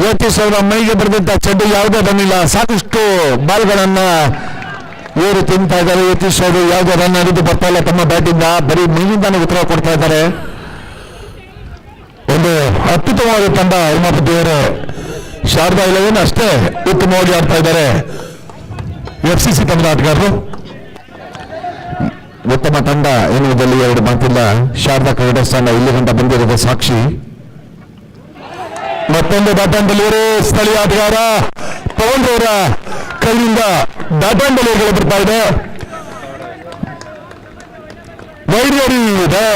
ಯತೀಶ್ ಅವರ ಮೈಗೆ ಬರೆದಂತ ಚೆಂಡು ಯಾವುದೇ ಬಂದಿಲ್ಲ. ಸಾಕಷ್ಟು ಬಾಲ್ಗಳನ್ನ ಇವರು ತಿಂತಾ ಇದ್ದಾರೆ. ಯತೀಶ್ ಅವರು ಯಾವುದೇ ರನ್ ಹರಿದು ಬರ್ತಾ ಇಲ್ಲ ತಮ್ಮ ಬ್ಯಾಟಿಂದ, ಬರೀ ಮೈನಿಂದಾನೇ ಉತ್ತರ ಕೊಡ್ತಾ ಇದ್ದಾರೆ. ಒಂದು ಅತ್ಯುತ್ತಮವಾದ ತಂಡ ಉಮಾಪತಿಯವರು. ಶಾರದಾ 11 ಅಷ್ಟೇ ಉತ್ತಮವಾಗಿ ಆಡ್ತಾ ಇದ್ದಾರೆ FCC ತಂಡದ ಆಟಗಾರರು. ಉತ್ತಮ ತಂಡ ಎನ್ನುವುದರಲ್ಲಿ ಎರಡು ಮಾತಿಲ್ಲ. ಶಾರದಾ ಕ್ರೀಡಾ ತಂಡ ಇಲ್ಲಿ ಗಂಟ ಬಂದಿರೋದು ಸಾಕ್ಷಿ. ಮತ್ತೊಂದು ಬ್ಯಾಟನ್ ಡೆಲಿವರಿ ಸ್ಥಳೀಯ ಆಟಗಾರ ಪವನ್ ಅವರ ಕೈಯಿಂದ ಬ್ಯಾಟನ್ ಡೆಲಿವರಿಗಳು ಬರ್ತಾ ಇದೆ. ವೈಡ್ ಇದೆ.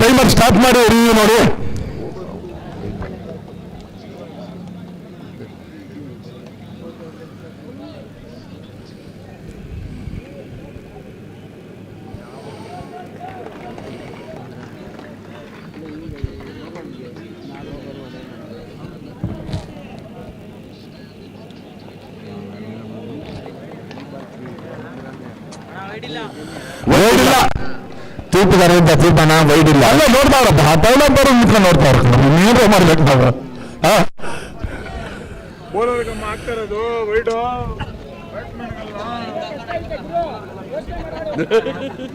ಟೈಮರ್ ಸ್ಟಾರ್ಟ್ ಮಾಡಿ ರಿವ್ಯೂ ನೋಡಿ. ವೈಡ್ ಇಲ್ಲ. ತೀರ್ಪುಗಾರರಿಂದ ತೀರ್ಮಾನ ವೈಡ್ ಇಲ್ಲ. ಅಲ್ಲ ನೋಡ್ತಾವ್ರಪ್ಪ ತಗೊಳ್ಳೋರು ಮುಖ ನೋಡ್ತಾವ್ರ. ನೀವೇ ಮಾಡ್ಬೇಕು ನಾವು. ಬೌಲರ್ಗೆ ಆಗ್ತಾ ಇರೋದು ವೈಡು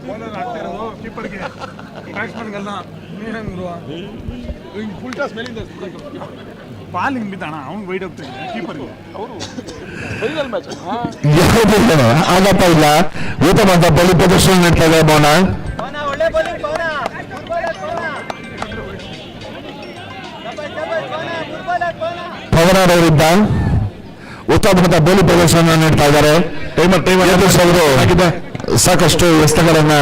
ಬೌಲರ್ ಆಗ್ತಾ ಇರೋದು ಕೀಪರ್ಗೆ ಬ್ಯಾಟ್ಸ್ಮನ್ಗೆಲ್ಲ ಫುಲ್ ಟಾಸ್ ಮೇಲಿಂದ ಬಾಲ್ ಹಿಂಗ್ ಬಿದ್ದಾಣ ಅವ್ನು ವೈಡ್ ಹೋಗ್ತಾನೆ ಕೀಪರ್ಗೆ. ಅವರು ಆಗಪ್ಪ ಇಲ್ಲ. ಉತ್ತಮ ಬಲಿ ಪ್ರದರ್ಶನ ನೀಡ್ತಾ ಇದೆ ಮೌನ. ಪವನವರಿಂದ ಉತ್ತಮವಾದ ಬೋಲಿ ಪ್ರದರ್ಶನ ನೀಡ್ತಾ ಇದ್ದಾರೆ. ಯತೀಶ್ ಅವರು ಸಾಕಷ್ಟು ಎಸೆತಗಳನ್ನ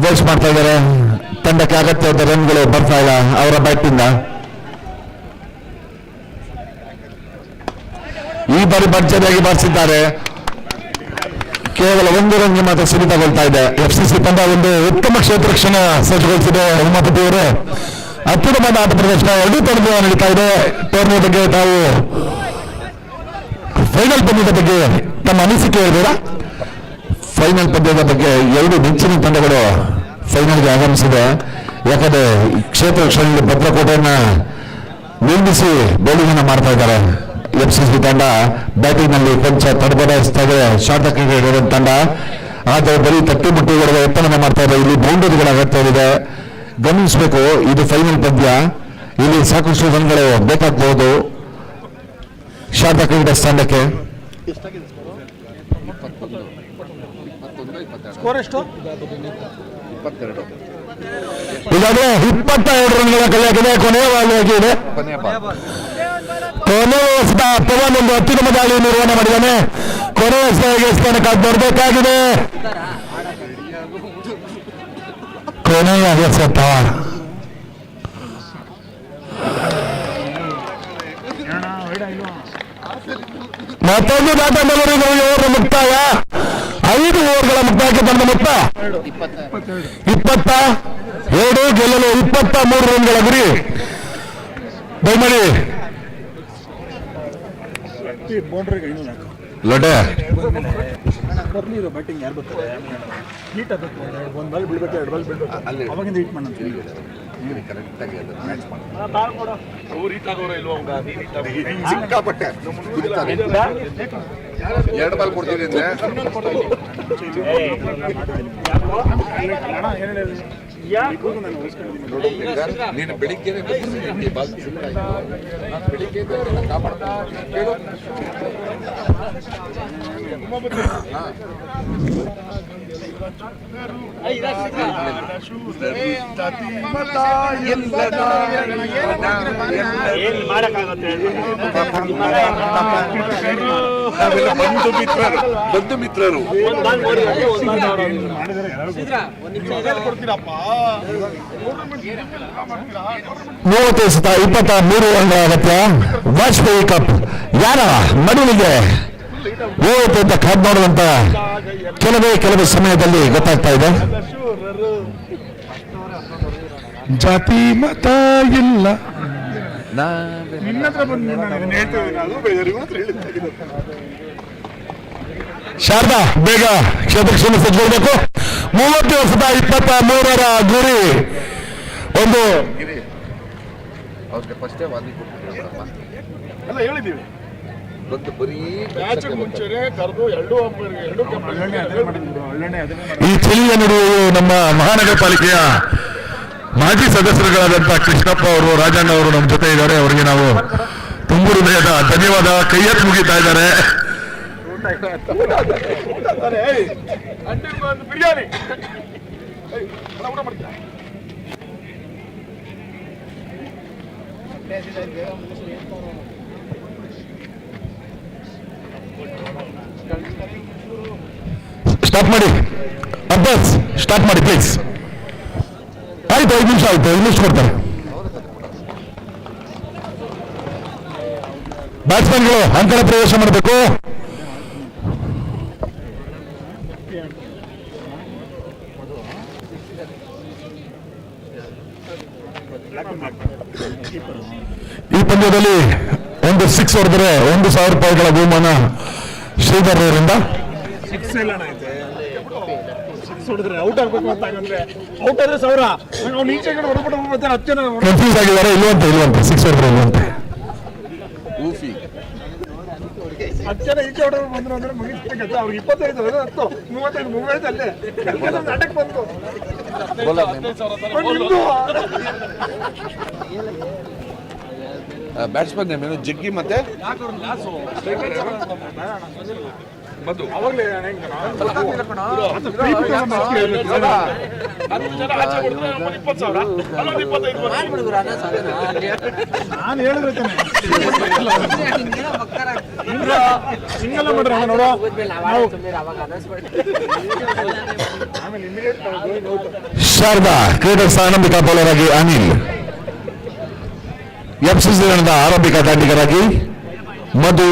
ವೇಸ್ಟ್ ಮಾಡ್ತಾ ಇದ್ದಾರೆ. ತಂಡಕ್ಕೆ ಅಗತ್ಯವಾದ ರನ್ಗಳು ಬರ್ತಾ ಇಲ್ಲ ಅವರ ಬ್ಯಾಟಿಂದ. ಈ ಬಾರಿ ಭರ್ಜರಿಯಾಗಿ ಬಾರಿಸಿದ್ದಾರೆ. ಕೇವಲ 1 ರನ್ಗೆ ಮಾತ್ರ ಸೀಮಿತಗೊಳ್ತಾ ಇದೆ. FCC ತಂಡ ಒಂದು ಉತ್ತಮ ಕ್ಷೇತ್ರ ರಕ್ಷಣೆ ಸಜ್ಜುಗೊಳಿಸಿದೆ. ಉಮಾಪತಿಯವರು ಅತ್ಯುತ್ತಮವಾದ ಆಟ ಪ್ರದರ್ಶನ ಎರಡೂ ತಂಡ ನಡೀತಾ ಇದೆ. ಟೂರ್ನಿ ಬಗ್ಗೆ ತಾವು ಫೈನಲ್ ಪಂದ್ಯದ ಬಗ್ಗೆ ತಮ್ಮ ಅನಿಸಿಕೆ ಹೇಳ್ತೀರಾ? ಫೈನಲ್ ಪಂದ್ಯದ ಬಗ್ಗೆ ಎರಡು ನೆಚ್ಚಿನ ತಂಡಗಳು ಫೈನಲ್ಗೆ ಆಗಮಿಸಿದೆ. ಯಾಕಂದ್ರೆ ಕ್ಷೇತ್ರ ರಕ್ಷಣೆಯಲ್ಲಿ ಭದ್ರಕೋಟೆಯನ್ನ ನಿರ್ಮಿಸಿ ಬೌಲಿಂಗ್ ಅನ್ನ ಮಾಡ್ತಾ ಇದ್ದಾರೆ. FCC ತಂಡ ಬ್ಯಾಟಿಂಗ್ ನಲ್ಲಿ ಕೊಂಚ ತಡಬಡಿಸ್ತಾ ಇದೆ ಶಾರ್ಟ್ ಕ್ರಿಕೆಟ್ ತಂಡ. ಆದರೆ ಬರೀ ತಟ್ಟಿ ಮುಟ್ಟಿ ಹೊಡೆದ ಯತ್ನ ಮಾಡ್ತಾ ಇದೆ. ಇಲ್ಲಿ ಬೌಂಡರಿಗಳ ಅಗತ್ಯವಿದೆ. ಗಮನಿಸಬೇಕು, ಇದು ಫೈನಲ್ ಪಂದ್ಯ. ಇಲ್ಲಿ ಸಾಕಷ್ಟು ರನ್ಗಳು ಬೇಕಾಗಬಹುದು ಶಾರದಾ ಕ್ರಿಕೆಟರ್ಸ್ ತಂಡಕ್ಕೆ. ಸ್ಕೋರ್ ಎಷ್ಟು? 22. ಈಗಾಗಲೇ 22 ರನ್ಗಳ ಕಲೆಯಾಗಿದೆ. ಕೊನೆಯ ಬಾಲಿಯಾಗಿದೆ. ಕೊನೆಯ ಎಸೆತ ಪವನ್ ಒಂದು ಅತ್ಯುತ್ತಮ ದಾಳಿ ನಿರ್ವಹಣೆ ಮಾಡಿದ್ದಾನೆ. ಕೊನೆಯ ಸ್ಥಾನಕ್ಕೆ ಬರಬೇಕಾಗಿದೆ. ಕೊನೆಯ ಎಸೆತ ಮತ್ತೊಂದು ಡಾಟಾ ಡೆಲಿವರಿಗಳಿಗೆ ಓವರ್ ಮುಕ್ತಾಯ. 5 ಓವರ್ಗಳ ಮುಕ್ತಾಯಕ್ಕೆ ತಂಡ ಮೊತ್ತ 22 ಗೆಲ್ಲಲು 23 ರನ್ಗಳ ಗುರಿ. ದಯಮಾಡಿ ಬೌಂಡ್ರಿಗೆ 500 ಹಾಕು. ಲೊಡೆ ಬರ್ಲಿ ಬ್ಯಾಟಿಂಗ್ ಯಾರು ಬರ್ತಾರೆ? ಹೀಟ್ ಆಗುತ್ತೆ. ಒಂದು ಬಾಲ್ ಬಿಡ್ಬೇಕು, 2 ಬಾಲ್ ಬಿಡ್ಬೇಕು, ಅವಾಗಿಂದ ಹೀಟ್ ಮಾಡೋಣ. ಕರೆಕ್ಟಾಗಿ ಅದು ಮ್ಯಾಚ್ ಮಾಡಿ ಸಿಕ್ಕಾಪಟ್ಟೆ 2 ಬಾಲ್ ಕೊಡ್ತೀನಿ ಅಂದ್ರೆ ನೀನು ಬೆಳಿಗ್ಗೆ ಬಾಲ್ ಬೆಳಿಗ್ಗೆ ಕಾಪಾಡ್ತಾ ಕೇಳು. ಬಂಧು ಮಿತ್ರರು ಕೊಡ್ತೀರಪ್ಪ. 23 ರನ್ಗಳ ಅಗತ್ಯ. ವಾಜಪೇಯಿ ಕಪ್ ಯಾರ ಮಡುವಿಗೆ ಹೋಯಿತು ಅಂತ ಕಾದ್ ನೋಡುವಂತ ಕೆಲವೇ ಸಮಯದಲ್ಲಿ ಗೊತ್ತಾಗ್ತಾ ಇದೆ. ಜಾತಿ ಮತ ಇಲ್ಲ. ನಿನ್ನ ಹತ್ರ ಬಂದು ನಾನು ಹೇಳ್ತೇನೆ, ಅದು ಬೇಜಾರಿಗೂ ಹತ್ರ ಹೇಳಿದ್ದು. ಶಾರದಾ ಬೇಗ ಕ್ಷೇತ್ರಕ್ಕೆ ಸಜ್ಜಬೇಕು. 23ರ ಗುರಿ. ಒಂದು ಅವ್ರಿಗೆ ಫಸ್ಟೇ ವಾದಿ ಕೊಟ್ಟಿದ್ದೀರಪ್ಪ. ಎಲ್ಲ ಹೇಳಿದ್ದೀವಿ. ಬಂದು ಬರೀ ಮ್ಯಾಚ್ ಮುಂಚೆನೆ ಕರೆದು 2 ಒಳ್ಳೆಣ್ಣೆ ಅದೇ ಮಾಡಿದ್ರು. ಈ ಚಳಿಯ ನಡುವೆಯೂ ನಮ್ಮ ಮಹಾನಗರ ಪಾಲಿಕೆಯ ಮಾಜಿ ಸದಸ್ಯರುಗಳಾದಂತಹ ಕೃಷ್ಣಪ್ಪ ಅವರು, ರಾಜಣ್ಣ ಅವರು ನಮ್ಮ ಜೊತೆ ಇದ್ದಾರೆ. ಅವರಿಗೆ ನಾವು ತುಂಬು ಹೃದಯದ ಧನ್ಯವಾದ. ಕೈಯೆತ್ತು ಮುಗಿತಾ ಇದ್ದಾರೆ. ಬಿರಿಯಾನಿ ಸ್ಟಾಪ್ ಮಾಡಿ ಅಬ್ಬಸ್, ಸ್ಟಾರ್ಟ್ ಮಾಡಿ ಪ್ಲೀಸ್. ಆಯ್ತು, 5 ನಿಮಿಷ ಆಯ್ತು. ಇನ್ನಿಷ್ಟು ಕೊಡ್ತಾರೆ ಬ್ಯಾಟ್ಸ್ಮನ್ಗಳು. ಅಂಕಣ ಪ್ರವೇಶ ಮಾಡಬೇಕು. ಈ ಪಂದ್ಯದಲ್ಲಿ ಒಂದು 6 ಹೊಡೆದರೆ 1,000 ರೂಪಾಯಿಗಳ ಬಹುಮಾನ ಶ್ರೀಧರ್ ಅವರಿಂದ. 6 ಇಲ್ಲ ಐತೆ. 6 ಹೊಡೆದ್ರೆ ಔಟ್ ಆಗ್ಬೇಕು ಅಂತ ಆಗಂದ್ರೆ ಔಟ್ ಆದ್ರೆ 1000. ಅವ್ನು ಈಚೆ ಕಡೆ ಹೊರಬಿಟ್ಟು 10 ಜನ ಕನ್ಫ್ಯೂಸ್ ಆಗಿದ್ದಾರೆ. ಇಲ್ವಂತೆ 6 ಹೊಡೆದ್ರೆ ಇಲ್ವಂತೆ. ಊಫಿ 10 ಜನ ಈಚೆ ಹೊಡೆದ್ರು ಬಂದ್ರು ಅಂದ್ರೆ ಮುಗಿಸ್ಬೇಕಂತ. ಅವ್ರಿಗೆ 25 ಹೊಡೆದ್ರೆ 10, 35 35 ಅಲ್ಲೇ ನಾಟಕ ಬಂತು. ಬ್ಯಾಟ್ಸ್ಮನ್ ನೇಮ್ ಏನು? ಜಗ್ಗಿ ಮತ್ತೆ ನಾನು ಹೇಳಿದ್ರೆ ಹಿಂಗೆಲ್ಲ ಮಾಡ್ರಿ ನೋಡ. ಶಾರದಾ ಕ್ರೀಡರ್ಸ್ ಆರಂಭಿಕ ಬೌಲರ್ ಆಗಿ ಅನಿಲ್, ಎಫ್ಸಿಸಿ ತಂಡದ ಆರಂಭಿಕ ದಾಂಡಿಗರಾಗಿ ಮಧು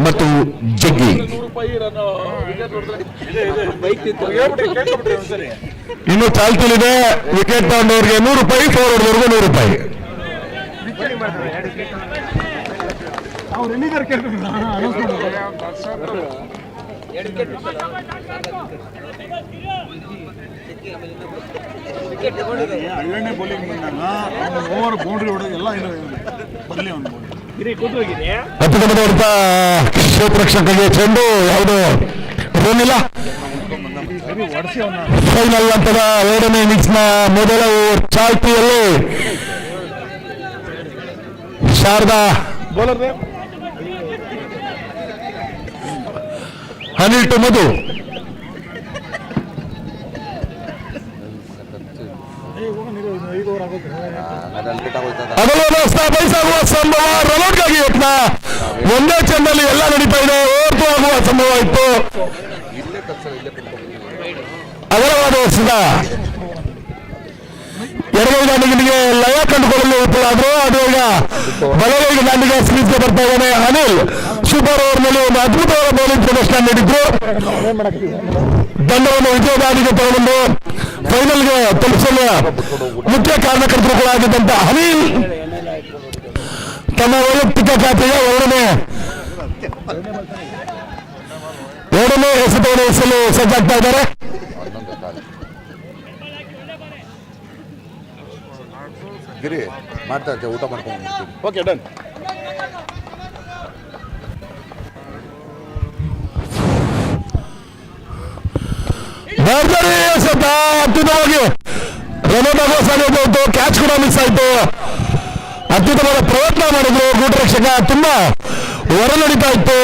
ಮತ್ತು ಜಗ್ಗಿ. ಇನ್ನು ಚಾಲ್ತಿಲಿದೆ. ವಿಕೆಟ್ ತಗೊಂಡವ್ರಿಗೆ 100 ರೂಪಾಯಿ, 4 ಹೊಡೆದವ್ರಿಗೆ 100 ರೂಪಾಯಿ. ಅವ್ರು ಎಲ್ಲಿದ್ದಾರೆ ಕೇಳ್ತಾರೆ. ಒಳ್ಳೆ ಬೌಲಿಂಗ್ ಬಂದಾಗ ಓವರ್ ಬೌಂಡ್ರಿ ಹೊಡೆದು ಎಲ್ಲ ಬರಲಿ ಒಂದು ಅತ್ಯುತ್ತಮವಾದಂತ ಕ್ಷೇತ್ರ ರಕ್ಷಕರಿಗೆ ಚೆಂಡು ಯಾವುದು ರನ್ ಇಲ್ಲ. ಫೈನಲ್ ಹಂತದ 2ನೇ ಇನ್ನಿಂಗ್ಸ್ನ ಮೊದಲ ಓವರ್ ಚಾಲ್ತಿಯಲ್ಲಿ ಶಾರದಾ ಬೌಲರ್ ಅನಿಲ್ ಟು ಮಧು. ಬಯಸಾಗುವ ಸಂಭವ, ರನ್ಔಟ್ಗಾಗಿ ಯತ್ನ, ಒಂದೇ ಚೆಂಡಲ್ಲಿ ಎಲ್ಲ ನಡೀತಾ ಇದೆ. ಓಟು ಆಗುವ ಸಂಭವ ಇತ್ತು. ಅಗಲವಾದ ಎಸೆದ ಎಡಗೈ ದಾಂಡಿಗೆ ಲಯ ಕಂಡುಕೊಳ್ಳಲು ವಿಫಲಾದ್ರು. ಅದು ಈಗ ಬಲಗೈ ದಾಂಡಿಗೆ ಸ್ಲೀಸ್ಗೆ ಬರ್ತಾ ಇದ್ದಾನೆ ಅನಿಲ್. ಸೂಪರ್ ಓವರ್ನಲ್ಲಿ ಒಂದು ಅದ್ಭುತವಾದ ಬೌಲಿಂಗ್ ಪ್ರದರ್ಶನ ನೀಡಿದ್ರು. ದಂಡವನ್ನು ವಿಜಯದಾನಿಗೆ ತಗೊಂಡು ಫೈನಲ್ಗೆ ತಲುಪಿಸಲು ಮುಖ್ಯ ಕಾರಣಕರ್ತರು ಕೂಡ ಆಗಿದ್ದಂತ ಅನಿಲ್ ತಮ್ಮ ವೈಯಕ್ತಿಕ ಖಾತೆಯ ಎರಡನೇ ಎಸೆತವನ್ನು ಎಸೆಯಲು ಸಜ್ಜಾಗ್ತಾ ಇದ್ದಾರೆ. ಗಿರಿ ಮಾಡ್ತಾ ಇರ್ತೀವಿ, ಊಟ ಮಾಡ್ಕೊಂಡು ಓಕೆ ಡನ್. ಭರ್ಜರಿ ಎಸೆತ ಅತ್ಯುತ್ತಮವಾಗಿ ರನ್ ಆಗುವ ಸಾಧ್ಯತೆ ಇತ್ತು. ಕ್ಯಾಚ್ ಕೂಡ ಮಿಸ್ ಆಯಿತು. ಅತ್ಯುತ್ತಮವಾದ ಪ್ರಯತ್ನ ಮಾಡಿದ್ರು ಗೂಟ ರಕ್ಷಕ. ತುಂಬಾ ಹೊರ ನಡೀತಾ ಇತ್ತು.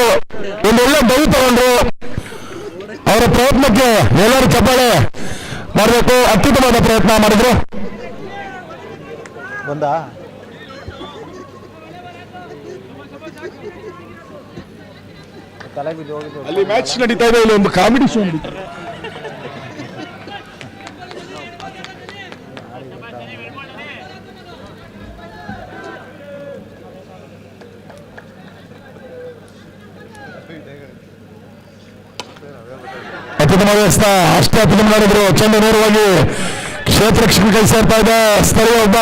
ಒಂದು ಒಳ್ಳೆ ಡೌ ತಗೊಂಡ್ರು. ಅವರ ಪ್ರಯತ್ನಕ್ಕೆ ಎಲ್ಲರೂ ಚಪ್ಪಾಳೆ ಮಾಡಬೇಕು. ಅತ್ಯುತ್ತಮವಾದ ಪ್ರಯತ್ನ ಮಾಡಿದ್ರು. ಅಲ್ಲಿ ಮ್ಯಾಚ್ ನಡೀತಾ ಇದೆ, ಇಲ್ಲಿ ಒಂದು ಕಾಮಿಡಿ ಶೋ ನಡೀತಾ ಇದೆ. ಅತ್ಯುತ್ತಮವಾದ ಅಷ್ಟೇ ಅತ್ಯುತ್ತಮ ಮಾಡಿದ್ರು. ಚೆಂಡು ನೇರವಾಗಿ ಕ್ಷೇತ್ರ ರಕ್ಷಕ ಕೈ ಸೇರ್ತಾ ಇದೆ. ಸ್ಥಳೀಯ ಒಬ್ಬ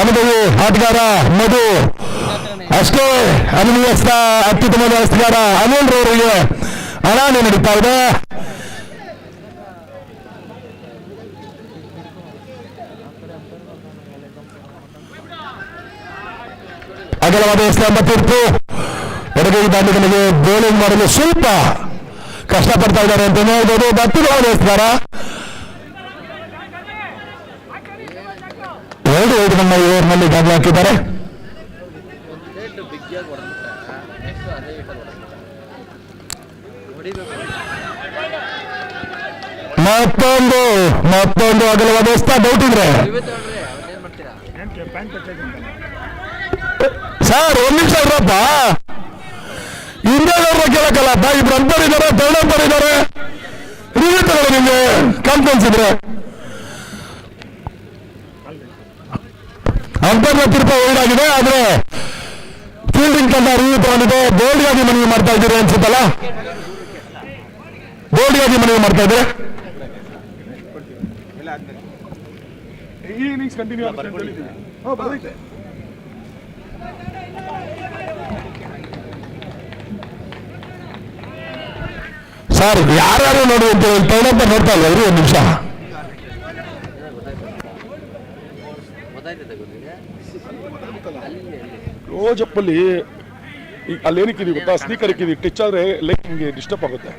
ಅನುಭವಿ ಆಟಗಾರ ಮಧು. ಅಷ್ಟೇ ಅನುಭವಿಸ್ತ ಅತ್ಯುತ್ತಮವಾದ ಎಸೆಗಾರ ಅನಿಲ್ ರವರಿಗೆ ಅನಾನಿ ನಡೀತಾ ಇದೆ. ಅಗಲವಾದ ಎಸೆ ಎಂಬ ತೀರ್ಪು. ಎಡಗೈ ದಾಂಡಿಗಳಿಗೆ ಬೌಲಿಂಗ್ ಮಾಡಲು ಸ್ವಲ್ಪ ಕಷ್ಟಪಡ್ತಾ ಇದ್ದಾರೆ ಅಂತ ಹೇಳ್ಬೋದು. ಅತ್ಯುತ್ತಮವಾದ ಎಸೆಗಾರ. 2 ನಮ್ಮ ಓವರ್ನಲ್ಲಿ ದಾಖಲೆ ಹಾಕಿದ್ದಾರೆ. ಮತ್ತೊಂದು ಅಗಲವಾದ ಎಸ್ತ ಡೌಟ್ ಇದ್ರೆ ಸರ್ 1 ನಿಮಿಷ ಇರಪ್ಪ. ಹಿಂದೆ ಕೇಳಕ್ಕಲ್ಲಪ್ಪ. ಇಬ್ರು ಅಂಪರ್ ಇದ್ದಾರೆ, ಥರ್ಡ್ ಅಂಪರ್ ಇದ್ದಾರೆ. ರಿವ್ಯೂ ತಗೊಳ್ಳಿ ನಿಮ್ಗೆ ಕಾನ್ಫಿಡೆನ್ಸ್ ಇದ್ರೆ. ಅಂಪರ್ನ ತೀರ್ಪ ವೈಡ್ ಆಗಿದೆ. ಆದ್ರೆ ಫೀಲ್ಡಿಂಗ್ ತಂಡ ರಿವ್ಯೂ ತಗೊಂಡಿದೆ. ಬೋಲ್ಡ್ಗಾಗಿ ಮನವಿ ಮಾಡ್ತಾ ಇದ್ದೀರಿ ಅನ್ಸುತ್ತಲ್ಲ. ಬೋಲ್ಡ್ಗಾಗಿ ಮನವಿ ಮಾಡ್ತಾ ಇದ್ರೆ ಈ ಇನ್ನಿಂಗ್ಸ್ ಕಂಟಿನ್ಯೂ ಬರ್ತೈತೆ. ಸರ್ ಯಾರು ನೋಡಿ ಅಂತ ತಗೊಂಡಂತ ನೋಡ್ತಾ ಇಲ್ಲ ಇವರು. 1 ನಿಮಿಷ. ಕ್ಲೋಸ್ ಅಪ್ ಅಲ್ಲಿ ಅಲ್ಲಿ ಏನಕ್ಕಿದೀವಿ ಗೊತ್ತಾ, ಸ್ಪೀಕರ್ ಇಕ್ಕಿದೀವಿ. ಟಚ್ ಆದ್ರೆ ಲೈಕ್ ನಿಮಗೆ ಡಿಸ್ಟರ್ಬ್ ಆಗುತ್ತೆ.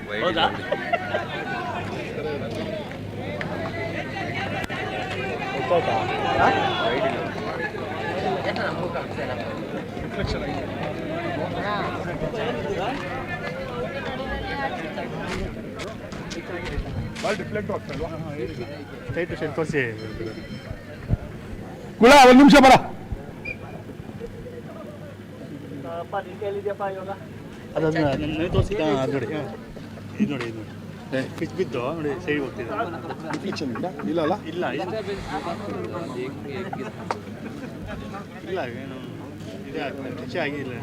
ರಿಫ್ಲೆಕ್ಟ್ ಆಗ್ತಲ್ವಾ? ಕುಳ 1 ನಿಮಿಷ ಬರ. ಅದನ್ನು ತೋರಿಸಿದ ನೋಡಿ. ಇದು ನೋಡಿ, ಇದು ನೋಡಿ, ಪಿಚ್ ಬಿದ್ದು ನೋಡಿ ಸೈಡ್ ಹೋಗ್ತಿದೆ. ಇಲ್ಲ ಅಲ್ಲ, ಇಲ್ಲ ಇಲ್ಲ ಏನು ಇದೇ ಆಗ್ತದೆ, ಟಚ್ ಆಗಿಲ್ಲ.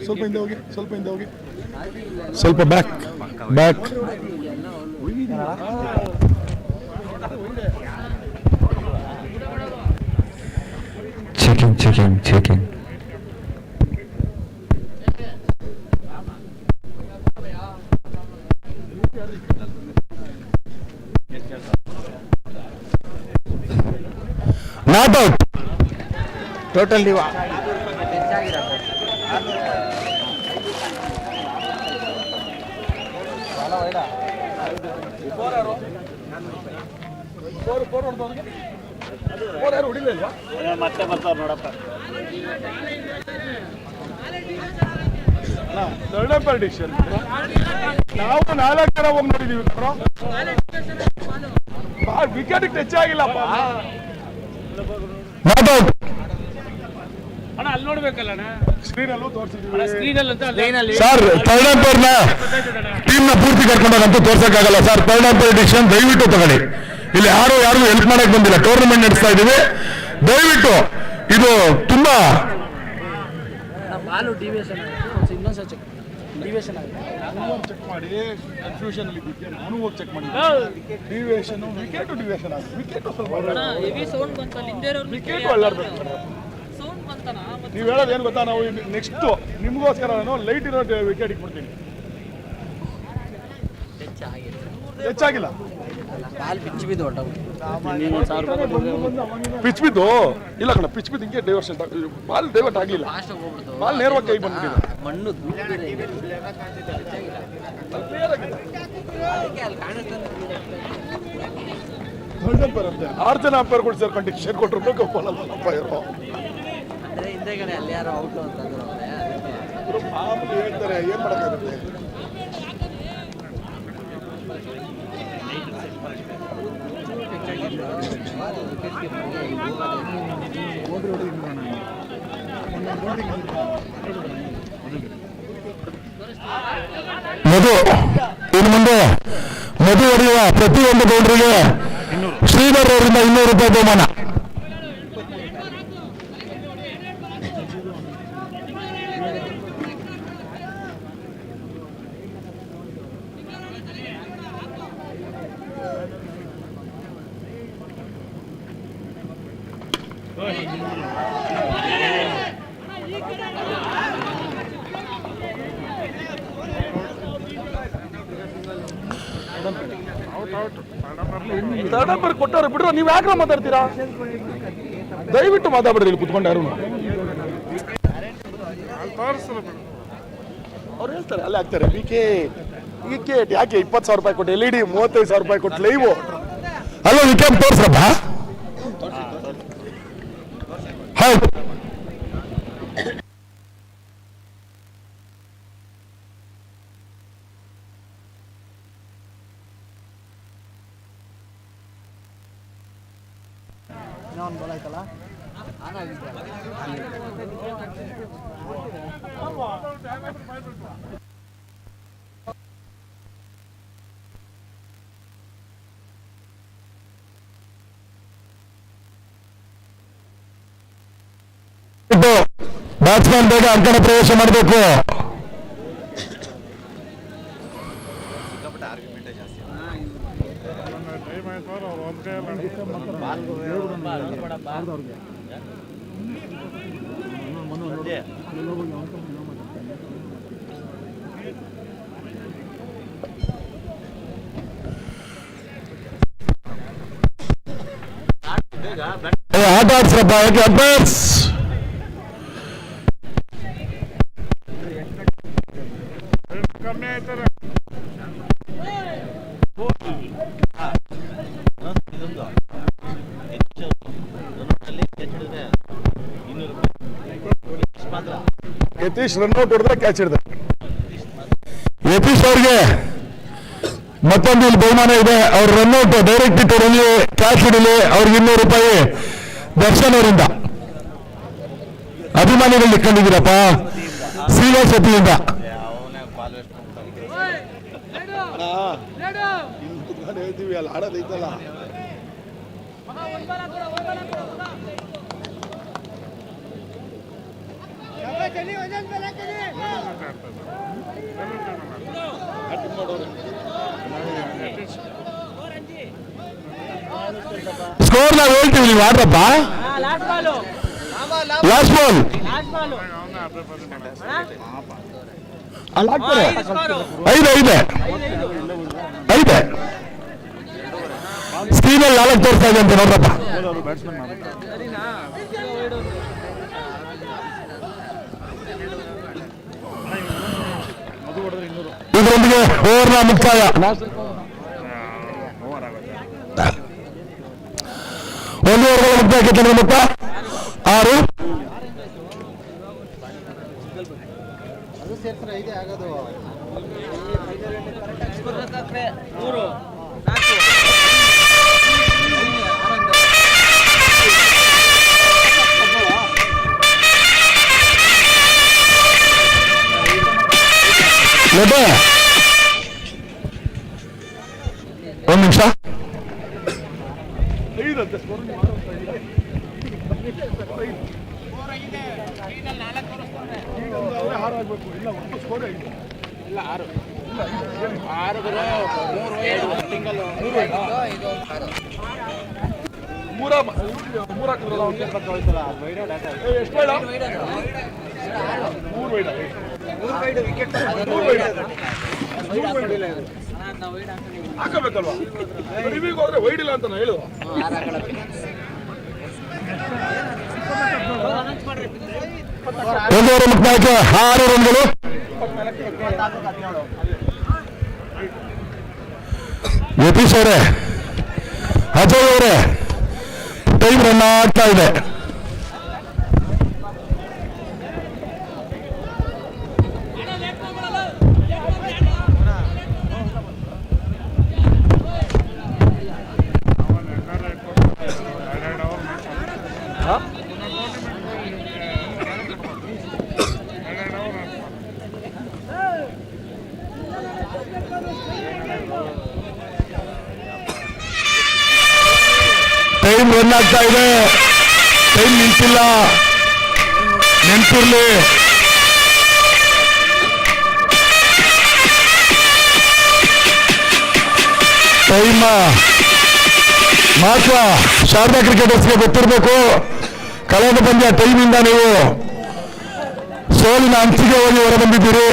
ಸ್ವಲ್ಪ ಹಿಂದೆ ಹೋಗಿ, ಸ್ವಲ್ಪ ಹಿಂದೆ ಹೋಗಿ, ಸ್ವಲ್ಪ back back. Checking. Not out. Total ನೀವು ಮತ್ತೆ ಬರ್ತಾವ್ರು ನೋಡಪ್ಪ. ಥರ್ಡ್ ಅಂಪೈರ್ ಡಿಸಿಷನ್ ನಾವು 4 ಜನ ಹೋಗಿ ನೋಡಿದೀವಿ. ವಿಕೆಟ್ ಟಚ್ ಆಗಿಲ್ಲಪ್ಪ. Not out. ಅಣ್ಣ ಅಲ್ಲಿ ನೋಡ್ಬೇಕಲ್ಲ ಅಣ್ಣ, ಸ್ಕ್ರೀನ್ ಅಲ್ಲೂ ತೋರಿಸಿದೀವಿ. ಸ್ಕ್ರೀನಲ್ಲಿ ಅಂತ ಅಲ್ಲಿ ಸರ್ ಥರ್ಡ್ ಅಂಪೈರ್ ನ ಟೀಮ್ ನ ಪೂರ್ತಿ ಕರ್ಕೊಂಡಂತೂ ತೋರ್ಸಕ್ಕಾಗಲ್ಲ ಸರ್. ಥರ್ಡ್ ಅಂಪೈರ್ ಡಿಸಿಷನ್ ದಯವಿಟ್ಟು ತಗೊಳ್ಳಿ. ಇಲ್ಲಿ ಯಾರಿಗೂ ಹೆಲ್ಪ್ ಮಾಡಕ್ ಬಂದಿಲ್ಲ. ಟೂರ್ನಮೆಂಟ್ ನಡೆಸ್ತಾ ಇದೀವಿ, ದಯವಿಟ್ಟು ಇದು ತುಂಬಾ ಬಾಲು ಡಿವಿಯೇಷನ್ ಇನ್ನೊಂದ್ಸಲ ಡಿವಿಯೇಷನ್ ಆಗಿದೆ. ಚೆಕ್ ಮಾಡಿ ಕನ್ಫ್ಯೂಷನ್ ಅಲ್ಲಿ ಇದ್ದಿದ್ದೆ. ನಾನು ಹೋಗಿ ಚೆಕ್ ಮಾಡಿದ್ದೆ. ಡಿವಿಯೇಷನ್ ವಿಕೆಟ್ ಡಿವಿಯೇಷನ್ ಆಗಿದೆ. ವಿಕೆಟ್ ಸ್ವಲ್ಪ ಹೆವಿ ಸೌಂಡ್ ಬಂತಲ್ಲ ಹಿಂದೆ ವಿಕೆಟ್ ಒಳ್ಳಾಡ್ಬೇಕು. ಸೌಂಡ್ ಬಂತನ ನೀವು ಹೇಳೋದು ಏನು ಗೊತ್ತಾ, ನಾವು ನೆಕ್ಸ್ಟ್ ನಿಮಗೋಸ್ಕರ ನಾನು ಲೈಟ್ ಇರೋ ವಿಕೆಟ್ ಇಟ್ಬಿಡ್ತೀನಿ. ಹೆಚ್ಚಾಗಿಲ್ಲ. ಪಿಚ್ ಬಿದ್ದು ಹೊರಟ ಪಿಚ್ ಬಿದ್ದು ಇಲ್ಲ ಕಣ, ಪಿಚ್ ಬಿದ್ದು ಹಿಂಗೆ ಡೈವರ್ಷನ್. ಬಾಲ್ ಡೈವರ್ಟ್ ಆಗಲಿಲ್ಲ, ಬಾಲ್ ನೇರವಾಗಿ ಕೈ ಬಂದ್ಬಿಟ್ಟಿದೆ. ಮಣ್ಣು ಥರ್ಡ್ ಅಂಪೈರ್ ಅಂತೆ 6 ಜನ ಅಂಪೈರ್ಗಳು ಸೇರ್ಕೊಂಡು ಡಿಸಿಷನ್ ಕೊಟ್ಟರು ಕಪ್ಪಲ್ಲ ಅಂಪೈರು. ಹಿಂದೆಗಡೆ ಅಲ್ಲಿ ಯಾರೋ ಔಟ್ ಅಂತಂದ್ರು ಮಾಮೂಲಿ ಹೇಳ್ತಾರೆ, ಏನು ಮಾಡೋಕ್ಕಾಗುತ್ತೆ. ಮಧು ಇನ್ನು ಮುಂದೆ ಮಧು ಹೊಡೆಯುವ ಪ್ರತಿಯೊಂದು ಬೌಂಡ್ರಿಗೆ ಶ್ರೀಧರ್ ಅವರಿಂದ 200 ರೂಪಾಯಿ ಬಹುಮಾನ. ಥರ್ಡ್ ಅಂಪೈರ್ ಕೊಟ್ಟವ್ರು ಬಿಡ್ರು, ನೀವು ಯಾಕೆ ಮಾತಾಡ್ತೀರಾ? ದಯವಿಟ್ಟು ಮಾತಾಡ್ಬಿಡ್ರಿ ಇಲ್ಲಿ ಕುತ್ಕೊಂಡು ಯಾರು. ಅವ್ರು ಹೇಳ್ತಾರೆ ಅಲ್ಲೇ ಹಾಕ್ತಾರೆ ವಿಕೆಟ್ ಯಾಕೆ 20,000 ರೂಪಾಯಿ ಕೊಟ್ಟು LED 35,000 ರೂಪಾಯಿ ಕೊಟ್ಟು ಲೈವ್. ಅಲ್ಲ ವಿಕೆಟ್ ತೋರ್ಸ್ರಪ್ಪ. ಹೌದು ಬ್ಯಾಟ್ಸ್ಮನ್ ಬೇಗ ಅಂಕಣ ಪ್ರವೇಶ ಮಾಡಬೇಕು. ಆಟ ಆಡ್ಸ್ರಪ್ಪ, ಯಾಕೆ ಅಡ್ವಾನ್ಸ್. ಯತೀಶ್ ರನ್ಔಟ್ ಹೊಡೆದ್ರೆ ಕ್ಯಾಚ್ ಹಿಡಿದ. ಯತೀಶ್ ಅವ್ರಿಗೆ ಮತ್ತೊಂದು ಇಲ್ಲಿ ಬಹುಮಾನ ಇದೆ. ಅವ್ರ ರನ್ಔಟ್ ಡೈರೆಕ್ಟ್ ಹಿಟ್ಟರಲ್ಲಿ ಕ್ಯಾಚ್ ಹಿಡಿಲಿ, ಅವ್ರಿಗೆ 200 ರೂಪಾಯಿ ದರ್ಶನ್ ಅವರಿಂದ. ಅಭಿಮಾನಿಗಳು ಇಟ್ಕೊಂಡಿದ್ದೀರಪ್ಪ ಸೀರಿಯಸ್ ವತಿಯಿಂದ. ಹೇಳ್ತೀವಿ ಅಲ್ಲಿ ಆಡೋದೈತಲ್ಲ. ಸ್ಕೋರ್ ನಾವು ಹೇಳ್ತೀವಿ, ನೀವು ಆಡ್ರಪ್ಪ. ಲಾಸ್ಟ್ ಬಾಲ್ ಅಲ್ಲಿ ಹಾಕ್ತಾರೆ. 5 ಸ್ಕ್ರೀನಲ್ಲಿ 4 ತೋರಿಸ್ತಾ ಇದೆ ಅಂತ ನೋಡ್ರಪ್ಪ. ಇದರೊಂದಿಗೆ ಓವರ್ನ ಮುಕ್ತಾಯ. ಮುಕ್ತಾಯ ತಂಡದ ಮೊತ್ತ 6. ಅದು ಸೇರ್ತಾರೆ ಇದೆ ಆಗೋದು. ಒಂದು ನಿಮಿಷ. ಹಾಕಬೇಕಲ್ವಾ? ರಿವ್ಯೂಗೆ ಹೋದ್ರೆ ವೈಡ್ ಇಲ್ಲ ಅಂತ ನಾ ಹೇಳು. ಒಂದೂವರೆ ಮುಕ್ತಾಯಕ್ಕೆ 6 ರನ್ಗಳು. ಯತೀಶ್ ಅವರೇ, ಅಜಯ್ ಅವರೇ, ಟೈಮ್ ರನ್ ಆಗ್ತಾ ಇದೆ. ಟೈಮ್ ರನ್ ಆಗ್ತಾ ಇದೆ. ಟೈಮ್ ನಿಂತಿಲ್ಲ, ನೆನ್ಪಿರ್ಲಿ. ಟೈಮ್ ಮಹತ್ವ ಶಾರದಾ ಕ್ರಿಕೆಟರ್ಸ್ಗೆ ಗೊತ್ತಿರಬೇಕು. ಕಳೆದ ಪಂದ್ಯ ಟೈಮಿಂದ ನೀವು ಸೋಲಿನ ಅಂಚಿಗೆ ಹೋಗಿ ಹೊರಬಂದಿದ್ದೀರಿ.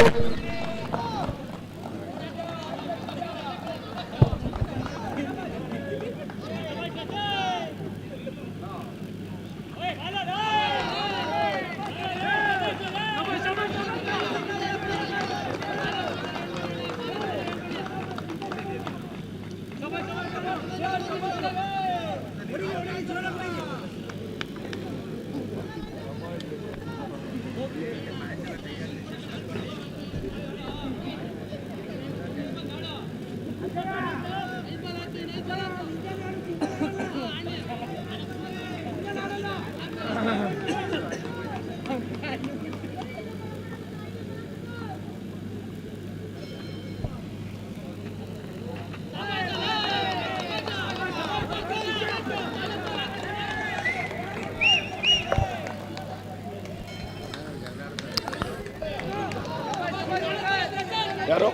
ಯಾರು?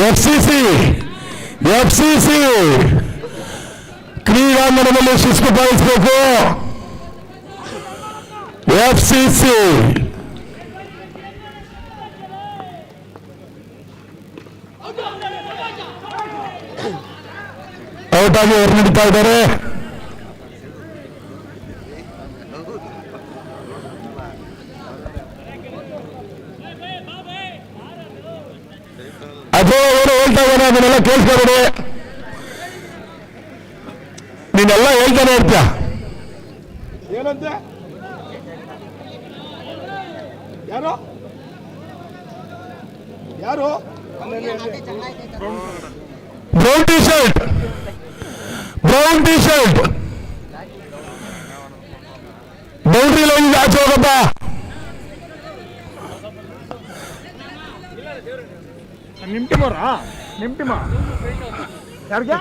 ಎಫ್ಸಿಸಿ ಕ್ರೀಡಾಂಗಣದಲ್ಲಿ ಶಿಸ್ತು ಪಾಲಿಸಬೇಕು. ಎಫ್ಸಿಸಿ ಔಟ್ ಆಗಿ ಹೊರ ನಡೀತಾ ಇದ್ದಾರೆ. ಅಜಯ್ ಅವರು ಹೇಳ್ತಾ ಇದ್ದಾರೆ, ಅದನ್ನೆಲ್ಲ ಕೇಳಿಸ್ಕೊಬೇಡಿ. ನೀನೆಲ್ಲ ಹೇಳ್ತಾನೆ ಇರ್ತೀಯ. ಏನಂತೆ? ಯಾರು ಯಾರು? Brown T shirt boundary line ಆಚೆ ಹೋಗಪ್ಪ. ನಿಮ್ಮ ಟೀಮ್ ಅವರಾ? ನಿಮ್ಮ ಟೀಮ ಯಾರಿಗೆ?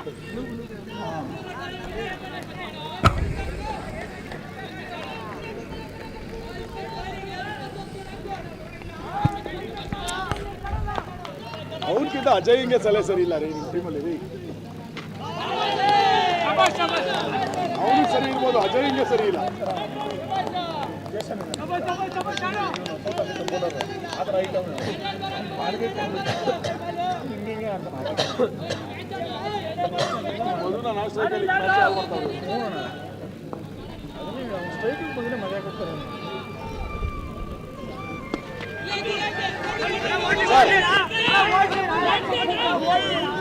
ಅವನ್ಕಿಂತ ಅಜಯ್ ಹಿಂಗೆ ಸಲಹೆ ಸರಿ ಇಲ್ಲ ರೀ ನಿಮ್ಮ ಟೀಮಲ್ಲಿ ರೀ. ಅವನಿಗೆ ಸರಿ ಇರ್ಬೋದು, ಅಜಯ್ ಹಿಂಗೆ ಸರಿ ಇಲ್ಲ. ಮೊದಲು ನಾವು ಸ್ಟ್ರೈಕಲ್ಲಿ ಸ್ಟ್ರೈಕಿಂಗ್ ಬಂದರೆ ಮಜಾ ಕೊಡ್ತಾರೆ.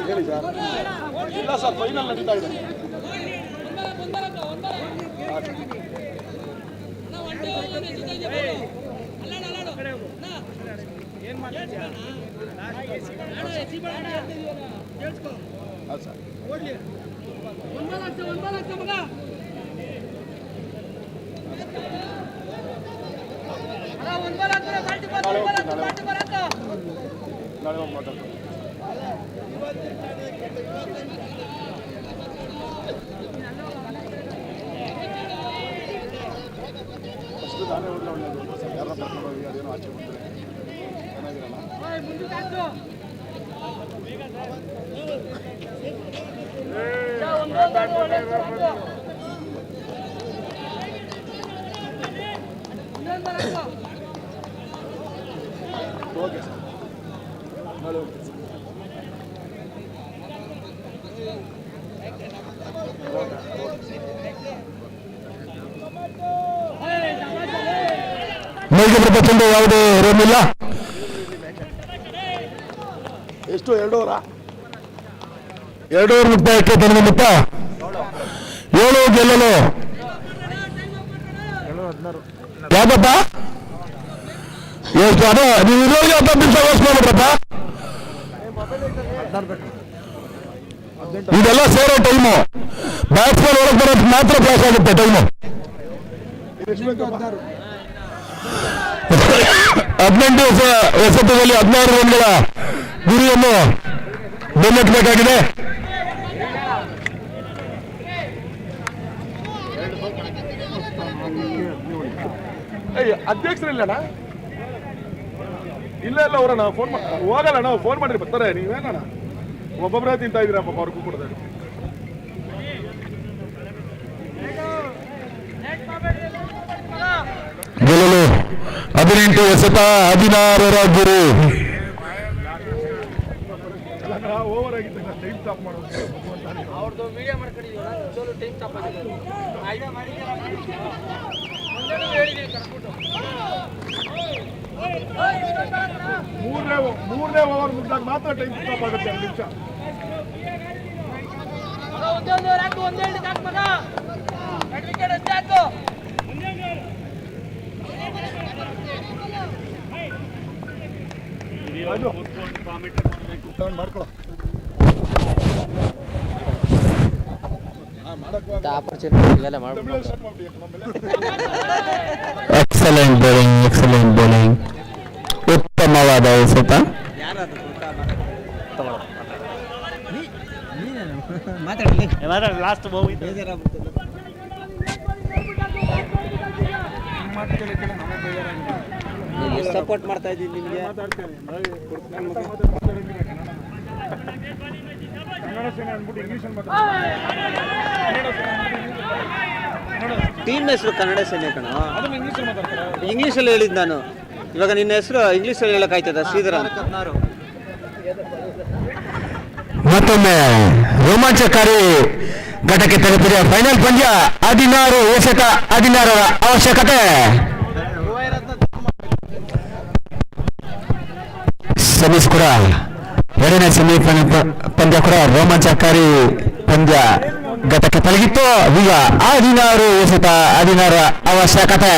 ಹೇಳಿ ಸರ್. ಇಲ್ಲ ಸರ್, ಫೈನಲ್ ನಡೀತಾ ಇದೆ. ನೈಜ ಪ್ರಪಂಚ ಯಾವುದೇ ರೋಮಿಲ್ಲ. ಎಷ್ಟು 2 ಓವರ 2 ಓವರ್ ಮುಕ್ತಾಯಕ್ಕೆ ತನಗೆ ಮೊತ್ತ 7 ಗೆಲ್ಲಲು ಯಾಕಪ್ಪ ಎಷ್ಟು ಅದೇ ನೀವು ಇರೋರಿಗೆ 10 ನಿಮಿಷ ವೇಸ್ಟ್ ಮಾಡ್ಬಿಟ್ರಪ್ಪ. ಇದೆಲ್ಲ ಸೇರೋ ಟೈಮು. ಬ್ಯಾಟ್ಸ್ಮನ್ ಒಳಗೆ ಬರೋದು ಮಾತ್ರ ಫ್ಲಾಶ್ ಆಗುತ್ತೆ ಟೈಮು. 18 ಎಸೆತದಲ್ಲಿ 16 ರನ್ಗಳ ಗುರಿಯನ್ನು ಬೆನ್ನಟ್ಟಬೇಕಾಗಿದೆ. ಅಧ್ಯಕ್ಷರಿಲ್ಲಣ್ಣ, ಇಲ್ಲ ಅವರ ನಾವು ಫೋನ್ ಹೋಗಲ್ಲ, ನಾವು ಫೋನ್ ಮಾಡಿರಿ ಬರ್ತಾರೆ. ನೀವೇನಣ್ಣ ಒಬ್ಬೊಬ್ಬರೇ ತಿಂತಾ ಇದ್ದೀರಾ ಪಾಪ, ಅವ್ರಿಗೂ ಕೊಡದೆ. ಗೆಲ್ಲಲು 18 ಎಸೆತ 16 ಗುರಿ. ಓವರ್ ಆಗಿತ್ತು, ಟೈಮ್ ಸ್ಟಾಪ್ ಮಾಡೋದು. ಅವ್ರದ್ದು ವಿಡಿಯೋ ಮಾಡ್ಕೊಂಡಿದ್ದೀವಿ, ಟೈಮ್ ಸ್ಟಾಪ್ ಆಗಿದೆ. ಮೂರನೇ ಓವರ್ ಮುಗಿದಾಗ ಮಾತ್ರ ಟೈಮ್ ಸ್ಟಾಪ್ ಆಗುತ್ತೆ. 2 ನಿಮಿಷ ಮಾಡ್ಕೊಳ್ಳೋ. ಎಕ್ಸಲೆಂಟ್ ಬೌಲಿಂಗ್, ಎಕ್ಸಲೆಂಟ್ ಬೌಲಿಂಗ್, ಉತ್ತಮವಾದ ಎಸೆತ. ಲಾಸ್ಟ್ ಸಪೋರ್ಟ್ ಮಾಡ್ತಾ ಇದ್ದೀನಿ ನಿಮಗೆ. ಕನ್ನಡ ಸೇನೆ ಅಂದ್ಬಿಟ್ಟು ಇಂಗ್ಲೀಷಲ್ಲಿ ಟೀಮ್ ಹೆಸರು ಕನ್ನಡ ಸೇನೆ ಕಣ. ಅದನ್ನ ಇಂಗ್ಲೀಷಲ್ಲಿ ಮಾತಾಡ್ತಾರೆ. ಇಂಗ್ಲೀಷಲ್ಲಿ ಹೇಳಿದ್ದು ನಾನು. ಇವಾಗ ನಿನ್ನ ಹೆಸರು ಇಂಗ್ಲೀಷಲ್ಲಿ ಹೇಳಕ್ಕಾಯ್ತದ? ಶ್ರೀಧರ. ಮತ್ತೊಮ್ಮೆ ರೋಮಾಂಚಕಾರಿ ಘಟಕ್ಕೆ ತಲುಪಿದೆ ಫೈನಲ್ ಪಂದ್ಯ. 16 ಎಸೆತ 16 ಅವಶ್ಯಕತೆ. ಸೆಮೀಸ್ ಕೂಡ 2ನೇ ಸೆಮಿಫೈನಲ್ ಪಂದ್ಯ ಕೂಡ ರೋಮಾಂಚಕಾರಿ ಪಂದ್ಯ ಘಟಕ್ಕೆ ತಲುಗಿತ್ತು. ಈಗ 16 ಎಸೆತ 16 ಅವಶ್ಯಕತೆ.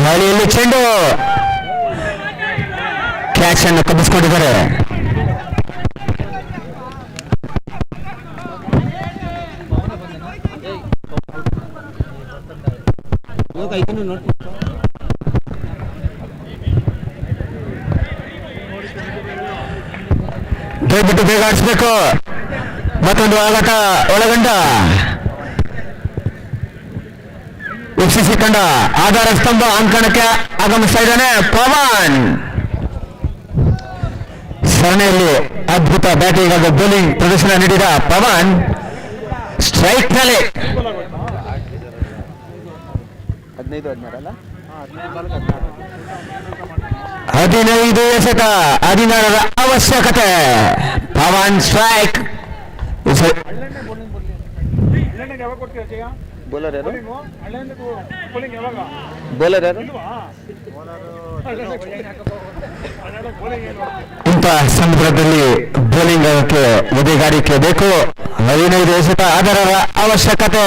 ಗಾಳಿಯಲ್ಲಿ ಚೆಂಡು ಕ್ಯಾಚ್ ಅನ್ನು ಕಬ್ಬಿಸಿಕೊಂಡಿದ್ದಾರೆ. ದಯವಿಟ್ಟು ಬೇಗ ಆಡಿಸ್ಬೇಕು. ಮತ್ತೊಂದು ಆಘಾತ ಒಳಗೊಂಡ ಎಫ್ಸಿಸಿ ತಂಡ ಆಧಾರ ಸ್ತಂಭ ಅಂಕಣಕ್ಕೆ ಆಗಮಿಸ್ತಾ ಇದ್ದಾನೆ ಪವನ್. ಸರಣಿಯಲ್ಲಿ ಅದ್ಭುತ ಬ್ಯಾಟಿಂಗ್ ಹಾಗೂ ಬೌಲಿಂಗ್ ಪ್ರದರ್ಶನ ನೀಡಿದ ಪವನ್ ಸ್ಟ್ರೈಕ್ ನಲ್ಲಿ 15 ಎಸೆತ 16 ಅವಶ್ಯಕತೆ. ಪವನ್ ಸ್ಟ್ರೈಕ್. ಯಾವಾಗ ಕೊಡ್ತೀಯ ಬೌಲರ್ ಯಾರು ಬೌಲಿಂಗ್ ಯಾವಾಗ ಬೌಲರ್ ಯಾರು ಇಂಥ ಸಮುದ್ರದಲ್ಲಿ ಬೌಲಿಂಗ್ ಆಗಕ್ಕೆ ಎದೆಗಾರಿಕೆ ಬೇಕು. 15 ಎಸೆತ ಆಧಾರದ ಅವಶ್ಯಕತೆ.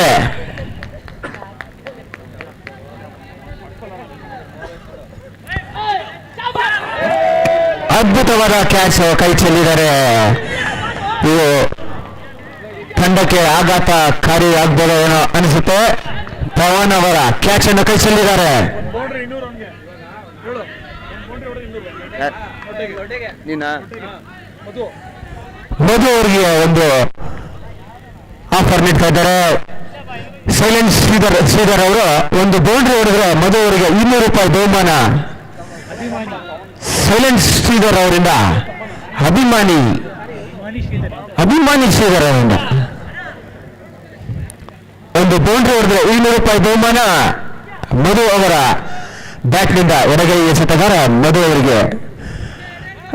ಅದ್ಭುತವಾದ ಕ್ಯಾಚ್ ಕೈ ಚೆಲ್ಲಿದ್ದಾರೆ. ಇವು ತಂಡಕ್ಕೆ ಆಘಾತಕಾರಿ ಆಗ್ಬೋದೋ ಏನೋ ಅನಿಸುತ್ತೆ. ಪವನ್ ಅವರ ಕ್ಯಾಚ್ ಅನ್ನು ಕೈ ಚೆಲ್ಲಿದ್ದಾರೆ. ಬೌಂಡ್ರಿ 200 ಅವನಿಗೆ ಹೇಳು ಬೌಂಡ್ರಿ ಹೊಡೆದು 200 ನೀನಾ ಮಧು ಅವರಿಗೆ ಒಂದು ಆಫರ್ ನೀಡ್ತಾ ಇದ್ದಾರೆ. ಸೈಲೆಂಟ್ ಶ್ರೀಧರ್ ಅವರು ಒಂದು ಬೌಂಡ್ರಿ ಹೊಡೆದ್ರೆ ಮಧು ಅವರಿಗೆ 200 ರೂಪಾಯಿ ಬಹುಮಾನ. ಸೈಲೆಂಟ್ ಶ್ರೀಧರ್ ಅವರಿಂದ ಅಭಿಮಾನಿ ಶ್ರೀಧರ್ ಅವರಿಂದ ಒಂದು ಬೌಂಡ್ರಿ ಹೊಡೆದ್ರೆ 200 ರೂಪಾಯಿ ಬಹುಮಾನ. ಮಧು ಅವರ ಬ್ಯಾಟ್ನಿಂದ ಎಡಗೈ ಎಸೆತಗಾರ ಮಧು ಅವರಿಗೆ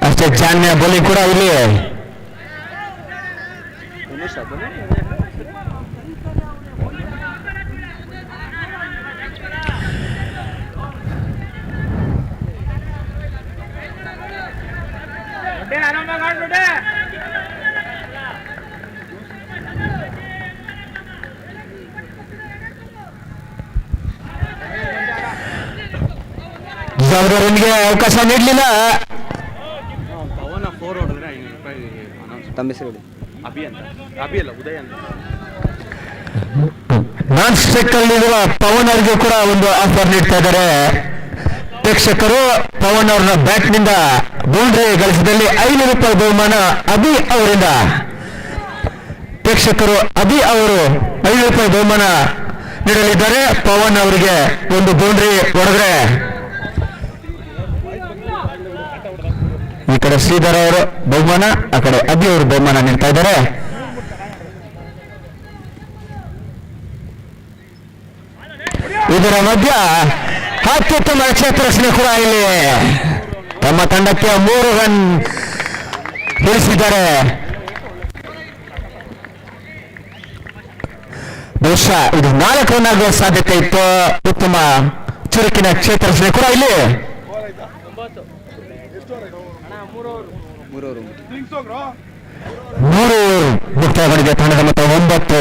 ಅಷ್ಟೇ ಜಾನ್ಯ ಬೌಲಿಂಗ್ ಕೂಡ ಇಲ್ಲಿ. ರನ್ಗೆ ಅವಕಾಶ ನೀಡಲಿಲ್ಲ. ಪವನ 4 ಹೊಡೆದ್ರೆ 500 ರೂಪಾಯಿ ಅನೌನ್ಸ್. ತಮ್ಮ ಹೆಸರು ಹೇಳಿ. ಅಭಿ ಅಲ್ಲ ಉದಯ ಅಂತ. ನಾನ್ ಸ್ಟ್ರೈಕ್ ಅಲ್ಲಿರುವ ಪವನ್ ಅವರಿಗೆ ಕೂಡ ಒಂದು ಆಫರ್ ನೀಡ್ತಾ ಇದ್ದಾರೆ ಪ್ರೇಕ್ಷಕರು. ಪವನ್ ಅವರ ಬ್ಯಾಟ್ನಿಂದ ಬೌಂಡ್ರಿ ಗಳಿಸಿದಲ್ಲಿ 500 ರೂಪಾಯಿ ಬಹುಮಾನ ಅಭಿ ಅವರಿಂದ. ಪ್ರೇಕ್ಷಕರು ಅಭಿ ಅವರು 500 ರೂಪಾಯಿ ಬಹುಮಾನ ನೀಡಲಿದ್ದಾರೆ. ಪವನ್ ಅವರಿಗೆ ಒಂದು ಬೌಂಡ್ರಿ ಹೊಡೆದ್ರೆ. ಈ ಕಡೆ ಶ್ರೀಧರ್ ಅವರು ಬಹುಮಾನ, ಆ ಕಡೆ ಅಭಿ ಅವರು ಬಹುಮಾನ ನೀಡ್ತಾ ಇದ್ದಾರೆ. ಇದರ ಮಧ್ಯ ಅತ್ಯುತ್ತಮ ಕ್ಷೇತ್ರರಕ್ಷಣೆ ಕೂಡ ಇಲ್ಲಿ ತಮ್ಮ ತಂಡಕ್ಕೆ 3 ರನ್ ಉಳಿಸಿದ್ದಾರೆ. ಬಹುಶಃ ಇದು 4 ರನ್ ಆಗುವ ಸಾಧ್ಯತೆ ಇತ್ತು. ಉತ್ತಮ ಚುರುಕಿನ ಕ್ಷೇತ್ರರಕ್ಷಣೆ ಕೂಡ ಇಲ್ಲಿ. 3 ಮುಕ್ತಾಯಗೊಂಡಿದೆ ತಂಡದ ಮೊತ್ತ 9.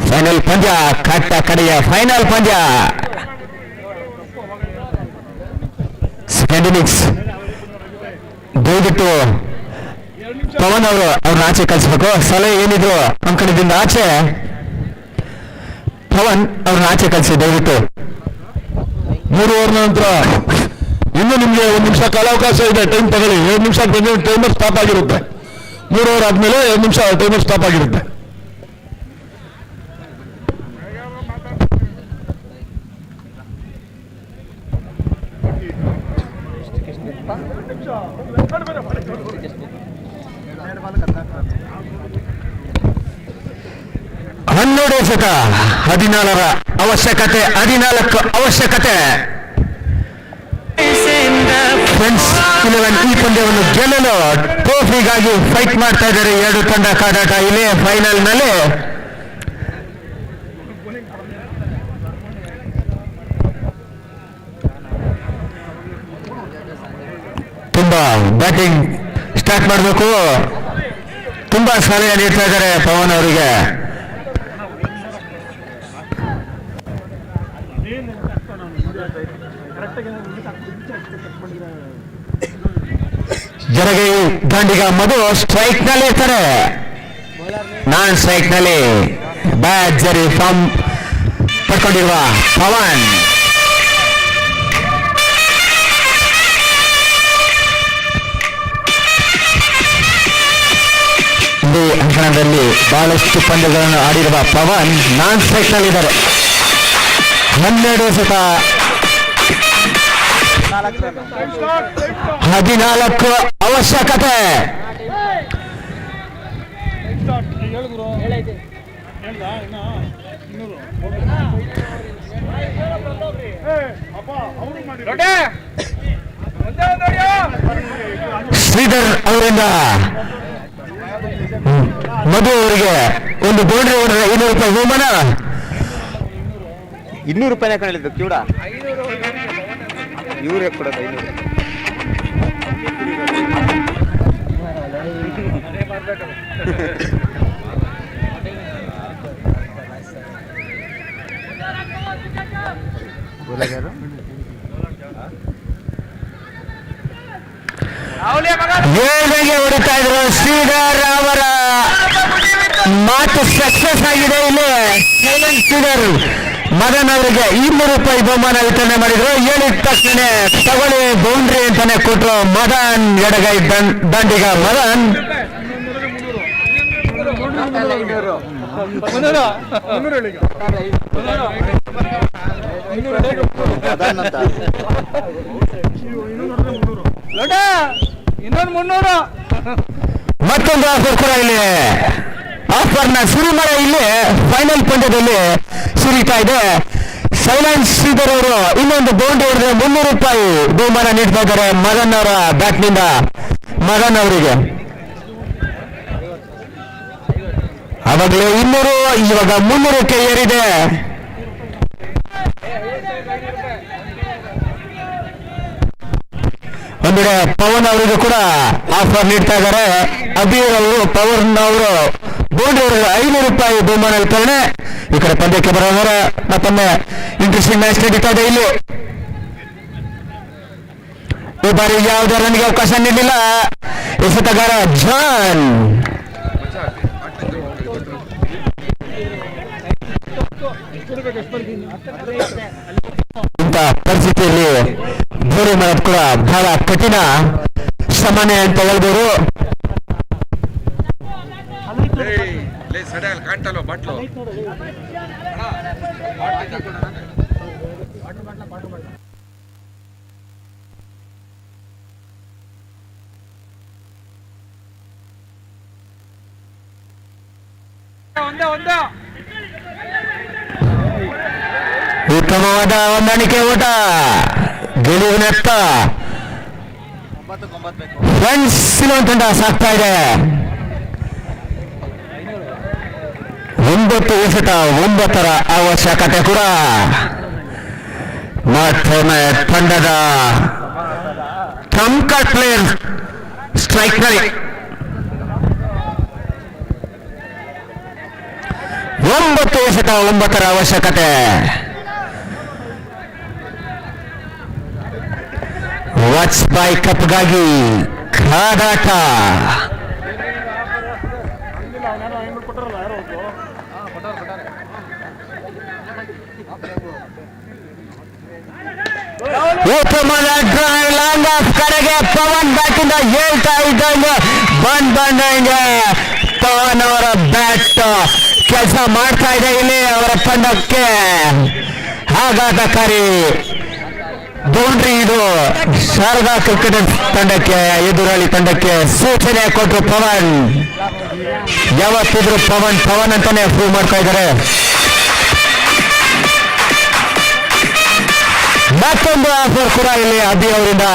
ಫೈನಲ್ ಪಂದ್ಯ, ಕಟ್ಟ ಕಡೆಯ ಫೈನಲ್ ಪಂದ್ಯ. ಸೆಕೆಂಡ್ ಇನ್ನಿಂಗ್ಸ್ ದಯವಿಟ್ಟು ಪವನ್ ಅವರು ಅವ್ರನ್ನ ಆಚೆ ಕಳಿಸ್ಬೇಕು. ಸಲಹೆ ಏನಿದ್ರು ಅಂಕಣದಿಂದ ಆಚೆ. ಪವನ್ ಅವ್ರನ್ನ ಆಚೆ ಕಳಿಸಿ ದಯವಿಟ್ಟು. 3 ಓವರ್ ನಂತರ ಇನ್ನು ನಿಮ್ಗೆ 1 ನಿಮಿಷ ಕಾಲಾವಕಾಶ ಇದೆ. ಟೈಮ್ ತಗೊಳ್ಳಿ. 2 ನಿಮಿಷ ಟೈಮರ್ ಸ್ಟಾಪ್ ಆಗಿರುತ್ತೆ. 3 ಓವರ್ ಆದ್ಮೇಲೆ 2 ನಿಮಿಷ ಟೈಮರ್ ಸ್ಟಾಪ್ ಆಗಿರುತ್ತೆ. ಹನ್ನೆರಡು ಎಸೆತ, 14 ಅವಶ್ಯಕತೆ. ಫ್ರೆಂಡ್ಸ್ 11 ಈ ಪಂದ್ಯವನ್ನು ಗೆಲ್ಲಲು ಟ್ರೋಫಿಗಾಗಿ ಫೈಟ್ ಮಾಡ್ತಾ ಇದ್ದಾರೆ 2 ತಂಡ. ಕಾದಾಟ ಇಲ್ಲಿ ಫೈನಲ್ ನಲ್ಲಿ. ತುಂಬಾ ಬ್ಯಾಟಿಂಗ್ ಸ್ಟಾರ್ಟ್ ಮಾಡಬೇಕು. ತುಂಬಾ ಸಲಹೆ ನೀಡ್ತಾ ಇದ್ದಾರೆ ಪವನ್ ಅವರಿಗೆ. ಜರಗೈ ದಾಂಡಿಗ ಮಧು ಸ್ಟ್ರೈಕ್ ನಲ್ಲಿ ಇರ್ತಾರೆ. ನಾನ್ ಸ್ಟ್ರೈಕ್ ನಲ್ಲಿ ಭರ್ಜರಿ ಫಾರ್ಮ್ ಪಡ್ಕೊಂಡಿರುವ ಪವನ್. ಈ ಅಂಕಣದಲ್ಲಿ ಬಹಳಷ್ಟು ಪಂದ್ಯಗಳನ್ನು ಆಡಿರುವ ಪವನ್ ನಾನ್ ಸ್ಟ್ರೈಕ್ ನಲ್ಲಿದ್ದಾರೆ. 12 ಎಸೆತ, 14 ಅವಶ್ಯಕತೆ. ಶ್ರೀಧರ್ ಅವರಿಂದ ಮಧು ಅವರಿಗೆ ಒಂದು ಬೌಂಡ್ರಿ ಹೊಡೆದ್ರೆ 200 ರೂಪಾಯಿ ಬಹುಮಾನ. 200 ರೂಪಾಯಿನ ಹೇಳಿದ್ದು ಕಿವುಡ ಇವರೇ ಕೊಡೋದು 500. ವೇಳೆಗೆ ಹೊಡಿತಾ ಇದ್ರು ಶ್ರೀಧರ್ ಅವರ ಮಾತು ಸಕ್ಸಸ್ ಆಗಿದೆ. ಇಲ್ಲಿ ಶ್ರೀಧರ್ ಮದನ್ ಅವರಿಗೆ 200 ರೂಪಾಯಿ ಬಹುಮಾನ ವಿತರಣೆ ಮಾಡಿದ್ರು. ಹೇಳಿದ ತಕ್ಷಣ ತಗೊಳ್ಳಿ ಬೌಂಡ್ರಿ ಅಂತಾನೆ ಕೊಟ್ರು ಮದನ್, ಎಡಗೈ ದಂಡಿಗ ಮದನ್. ಮತ್ತೊಂದು ಆಫರ್ ಕೂಡ ಇಲ್ಲಿ ಆಫರ್ನ ಶುರು ಮಾಡಿ ಇಲ್ಲಿ ಫೈನಲ್ ಪಂದ್ಯದಲ್ಲಿ ಸುರಿತಾ ಇದೆ. ಸೈಲೆನ್ಸ್ ಶ್ರೀಧರ್ ಅವರು ಇನ್ನೊಂದು ಬೌಂಡ್ರಿ ಹೊಡೆದ್ರೆ 300 ರೂಪಾಯಿ ಬಹುಮಾನ ನೀಡ್ತಾ ಇದ್ದಾರೆ ಮದನ್ ಅವರ ಬ್ಯಾಟ್ನಿಂದ ಮದನ್ ಅವರಿಗೆ. ಅವಾಗಲೇ 200, ಇವಾಗ 300ಕ್ಕೆ ಏರಿದೆ. ಒಂದೆಡೆ ಪವನ್ ಅವರಿಗೂ ಕೂಡ ಆಫರ್ ನೀಡ್ತಾ ಇದ್ದಾರೆ. ಅಬೀರ್ ಅವರು ಪವನ್ ಅವರು ಬೌಂಡ್ರಿ ಅವರಿಗೆ 500 ರೂಪಾಯಿ ಬಹುಮಾನ ವಿತರಣೆ. ಈ ಕಡೆ ಪಂದ್ಯಕ್ಕೆ ಬರೋವರ ಮತ್ತೊಮ್ಮೆ ಇಂಟ್ರೆಸ್ಟಿಂಗ್ ಮ್ಯಾಚ್ ನಡೀತಾ ಇದೆ. ಇಲ್ಲಿ ಈ ಬಾರಿ ಯಾವುದೇ ರನ್ಗೆ ಅವಕಾಶ ನೀಡಲಿಲ್ಲ ಎಸೆತಗಾರ ಜಾನ್. ಇಂಥ ಪರಿಸ್ಥಿತಿಯಲ್ಲಿ ಗೋಲಿ ಮಾಡೋದು ಕೂಡ ಬಹಳ ಕಠಿಣ ಶ್ರಮನೆ ಅಂತ ಹೇಳ್ಬೋದು. ಉತ್ತಮವಾದ ಹೊಂದಾಣಿಕೆ ಓಟ ಗೆಲುವಿನತ್ತ ಫ್ರೆಂಡ್ಸ್ ತಂಡ ಸಾಕ್ತಾ ಇದೆ. 9 ಎಸೆತ 9ರ ಅವಶ್ಯಕತೆ ಕೂಡ ಮತ್ತೊಮ್ಮೆ ತಂಡದ ಕಂಕರ್ ಪ್ಲೇಯರ್ ಸ್ಟ್ರೈಕ್ ನಲ್ಲಿ 9 ಎಸೆತ 9ರ ಅವಶ್ಯಕತೆ. ವಾಚ್ ಬೈ ಕಪ್ಗಾಗಿ ಕಾದಾಟ. ಉತ್ತಮದ ಡ್ರೈವ್ ಲಾಂಗ್ ಆಫ್ ಕಡೆಗೆ ಪವನ್ ಬ್ಯಾಟಿಂದ ಹೇಳ್ತಾ ಇದ್ದಂಗೆ ಬಂದಂಗೆ ಪವನ್ ಅವರ ಬ್ಯಾಟ್ ಕೆಲಸ ಮಾಡ್ತಾ ಇದೆ. ಇಲ್ಲಿ ಅವರ ತಂಡಕ್ಕೆ ಆಘಾತಕಾರಿ ಬೌಂಡ್ರಿ. ಇದು ಶಾರದಾ ಕ್ರಿಕೆಟ್ ತಂಡಕ್ಕೆ, ಎದುರಾಳಿ ತಂಡಕ್ಕೆ ಸೂಚನೆ ಕೊಟ್ಟರು ಪವನ್. ಯಾವತ್ತಿದ್ರು ಪವನ್ ಅಂತಾನೆ ಪ್ರೂವ್ ಮಾಡ್ತಾ ಇದ್ದಾರೆ. ಮತ್ತೊಂದು ಆಫರ್ ಕೂಡ ಇಲ್ಲಿ ಅಭಿ ಅವರಿಂದ.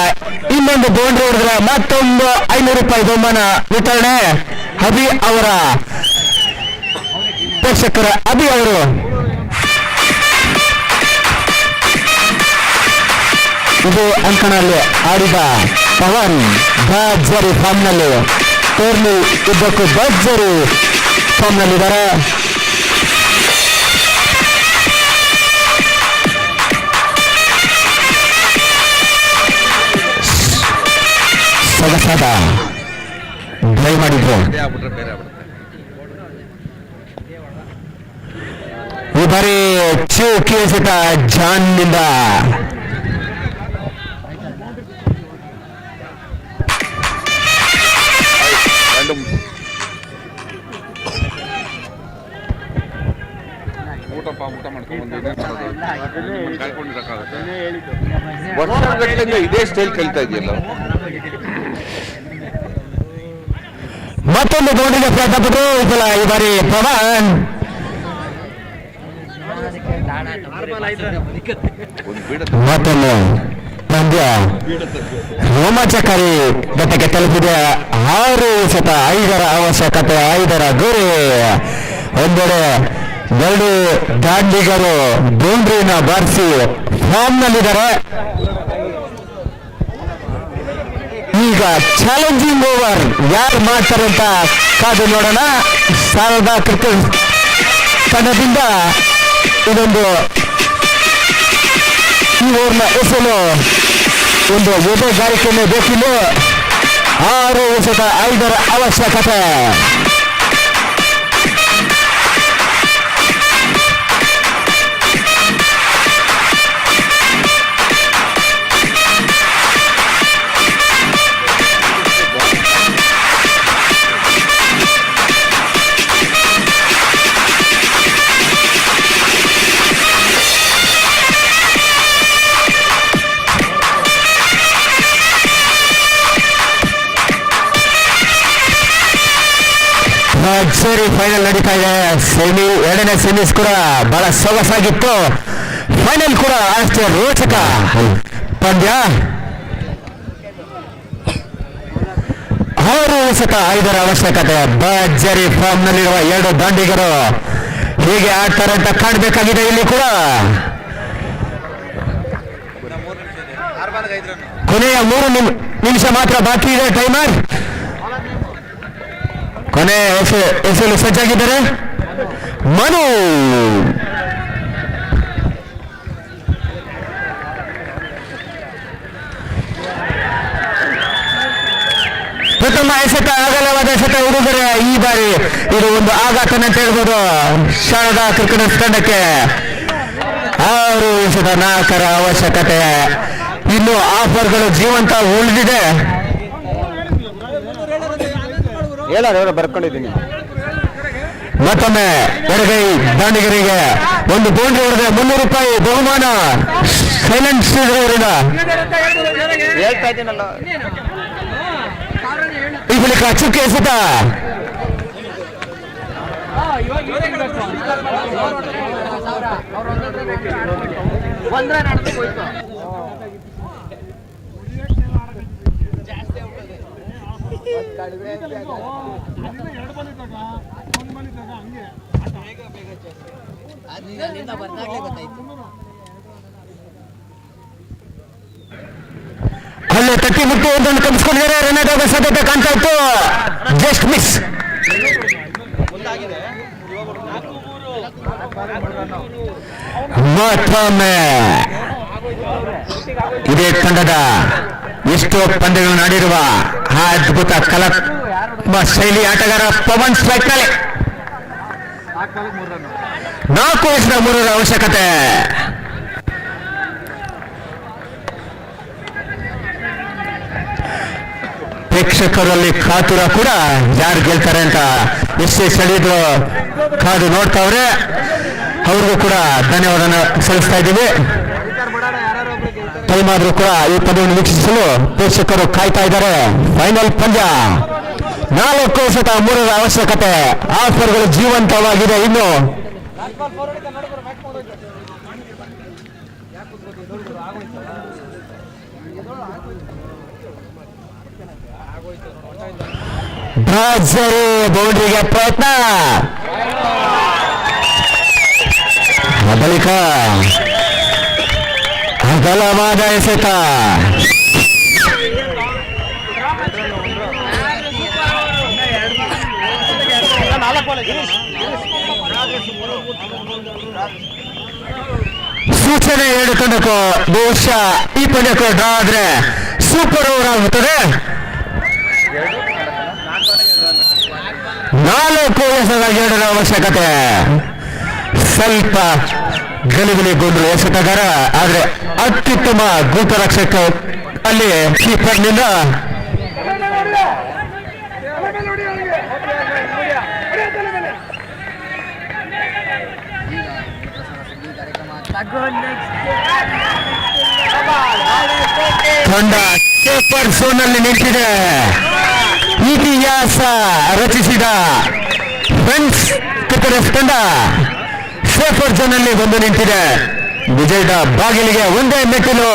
ಇನ್ನೊಂದು ಬೌಂಡ್ರಿ ಹೊಡೆದ್ರೆ ಮತ್ತೊಂದು 500 ರೂಪಾಯಿ ಬಹುಮಾನ ವಿತರಣೆ. ಅಭಿ ಅವರ ಪೋಷಕರ ಅಭಿ ಅವರು ಇದು ಅಂಕಣದಲ್ಲಿ ಆಡಿದ ಪವನ್ ಭರ್ಜರಿ ಫಾರ್ಮ್ನಲ್ಲಿ, ಟೂರ್ನಿ ಉದ್ದಕ್ಕೂ ಭರ್ಜರಿ ಫಾರ್ಮ್ನಲ್ಲಿದ್ದಾರೆ. ಸೊಗಸಾದ ಡ್ರೈವ್ ಮಾಡಿದ್ರು. ಈ ಬಾರಿ ಚೂಕಿ ಎಸೆತ ಜಾನ್ನಿಂದ ಇದೇ ಸ್ಟೈಲ್ ಕಲಿತಾ ಇದೆಯಲ್ಲ. ಮತ್ತೊಂದು ಬೌಂಡ್ರಿಗೆ ಪ್ರಯತ್ನ ಪಟ್ಟರು ಈ ಬಾರಿ ಪವನ್. ಮತ್ತೊಂದು ಪಂದ್ಯ ರೋಮಾಂಚಕಾರಿ ಘಟ್ಟಕ್ಕೆ ತಲುಪಿದೆ. 6 ಎಸೆತ 5ರ ಅವಶ್ಯಕತೆ, 5ರ ಗುರಿ. ಒಂದೆಡೆ ಎರಡು ದಾಂಡಿಗರು ಬೌಂಡ್ರಿನ ಬಾರಿಸಿ ಫಾರ್ಮ್ ನಲ್ಲಿದ್ದಾರೆ. ಈಗ ಚಾಲೆಂಜಿಂಗ್ ಓವರ್ ಯಾರು ಮಾಡ್ತಾರೆ ಅಂತ ಕಾದು ನೋಡೋಣ. ಶಾರದಾ ಕ್ರಿಕೆಟ್ ತಂಡದಿಂದ ಇದೊಂದು ಈ ಓವರ್ನ ಎಸೆಯಲು ಒಂದು ಎದೆಗಾರಿಕೆಯನ್ನು ಬೇಕಿಲ್ಲ. 6 ಅವಶ್ಯಕತೆ. ಸರಿ, ಫೈನಲ್ ನಡೀತಾ ಇದೆ. ಎರಡನೇ ಸೆಮೀಸ್ ಕೂಡ ಬಹಳ ಸೊಗಸಾಗಿತ್ತು. ಫೈನಲ್ ಕೂಡ ಅಷ್ಟೇ ರೋಚಕ ಪಂದ್ಯ. 6 ಅವಶ್ಯಕತೆ. ಭರ್ಜರಿ ಫಾರ್ಮ್ ನಲ್ಲಿರುವ ಎರಡು ದಾಂಡಿಗರು ಹೀಗೆ ಆಡ್ತಾರೆ ಅಂತ ಕಾಣಬೇಕಾಗಿದೆ. ಇಲ್ಲಿ ಕೂಡ ಕೊನೆಯ 3 ನಿಮಿಷ ಮಾತ್ರ ಬಾಕಿ ಇದೆ. ಟೈಮರ್ ಕೊನೆ ಎಸೆಯಲು ಸಜ್ಜಾಗಿದ್ದಾರೆ. ಮನು ಪ್ರಥಮ ಎಸೆತ, ಅಗಲವಾದ ಎಸೆತ ಹುಡುಗರೆ. ಈ ಬಾರಿ ಇದು ಒಂದು ಆಘಾತನ ಅಂತ ಹೇಳ್ಬೋದು ಶಾರದಾ ಕ್ರಿಕೆಟ್ ತಂಡಕ್ಕೆ. 6 ಎಸೆತ 4 ಅವಶ್ಯಕತೆ. ಇನ್ನು ಆಫರ್ಗಳು ಜೀವಂತ ಉಳಿದಿದೆ. ಹೇಳೋರು ಬರ್ಕೊಂಡಿದ್ದೀನಿ. ಮತ್ತೊಮ್ಮೆ ಎಡಗೈ ದಾಂಡಿಗರಿಗೆ ಒಂದು ಬೌಂಡ್ರಿ ಹೊಡೆದ್ರೆ 300 ರೂಪಾಯಿ ಬಹುಮಾನ. ಸೈಲೆಂಟ್ ಅವರಿಂದ ಹೇಳ್ತಾ ಇದ್ದೀನಲ್ಲ. ಈ ಬಳಿಕ ಚುಕ್ಕೆ ಎಸೆತ. ಅಲ್ಲೇ ತಟ್ಟಿ ಮುಟ್ಟಿ ಒಂದನ್ನು ಕಮಿಸ್ಕೊಂಡಿದ್ದಾರೆ. ರನ್ ಔಟ್ ಆಗೋ ಸಾಧ್ಯತೆ ಕಾಣ್ತಾ ಇತ್ತು. Just miss. ಮತ್ತೊಮ್ಮೆ ಇದೇ ತಂಡದ ಎಷ್ಟೋ ಪಂದ್ಯಗಳನ್ನು ಆಡಿರುವ ಅದ್ಭುತ ಕಲಾ ಶೈಲಿ ಆಟಗಾರ ಪವನ್ ಸ್ಟ್ರೈಕ್ ನಲ್ಲಿ 4 ಎಸೆತ 3 ಅವಶ್ಯಕತೆ. ಪ್ರೇಕ್ಷಕರಲ್ಲಿ ಕಾತುರ ಕೂಡ ಯಾರು ಗೆಲ್ತಾರೆ ಅಂತ ಎಷ್ಟೇ ಸೆಳೆದ್ರು ಕಾದು ನೋಡ್ತಾವ್ರೆ. ಅವ್ರಿಗೂ ಕೂಡ ಧನ್ಯವಾದ ಸಲ್ಲಿಸ್ತಾ ಇದ್ದೀವಿ. ಟೈಮ್ ಆದ್ರೂ ಕೂಡ ಈ ಪಂದ್ಯವನ್ನು ವೀಕ್ಷಿಸಲು ಪ್ರೇಕ್ಷಕರು ಕಾಯ್ತಾ ಇದ್ದಾರೆ. ಫೈನಲ್ ಪಂದ್ಯ. 4 ಎಸೆತ 3 ಅವಶ್ಯಕತೆ. ಆಫರ್ಗಳು ಜೀವಂತವಾಗಿದೆ. ಇನ್ನು ಭರ್ಜರಿ ಬೌಂಡ್ರಿಗೆ ಪ್ರಯತ್ನ. ಬಳಿಕ ಅಗಲವಾದ ಎಸೆತ. ಸೂಚನೆ 2 ತಂಡಕ್ಕೂ ಬಹುಶಃ ಈ ಪಂದ್ಯಕ್ಕೂ ಡ್ರಾ ಆದ್ರೆ ಸೂಪರ್ ಓವರ್ ಆಗುತ್ತದೆ. 4 ಎಸೆತ 2 ಅವಶ್ಯಕತೆ. ಸ್ವಲ್ಪ ಗಲಿಬಿಲಿಗೊಂಡ್ರು ಎಸೆತಗಾರ. ಆದ್ರೆ ಅತ್ಯುತ್ತಮ ಗೋಪರಕ್ಷಕ ಅಲ್ಲಿ ಕೀಪರ್ನಿಂದ ತಂಡ ಸೇಫರ್ ಝೋನ್ ನಲ್ಲಿ ನಿಂತಿದೆ. ಇತಿಹಾಸ ರಚಿಸಿದ ಫ್ರೆಂಡ್ಸ್ ಕ್ರಿಕೆಟ್ ತಂಡ ಸೇಫರ್ ಝೋನ್ ನಲ್ಲಿ ಬಂದು ನಿಂತಿದೆ. ವಿಜಯದ ಬಾಗಿಲಿಗೆ ಒಂದೇ ಮೆಟ್ಟಿಲು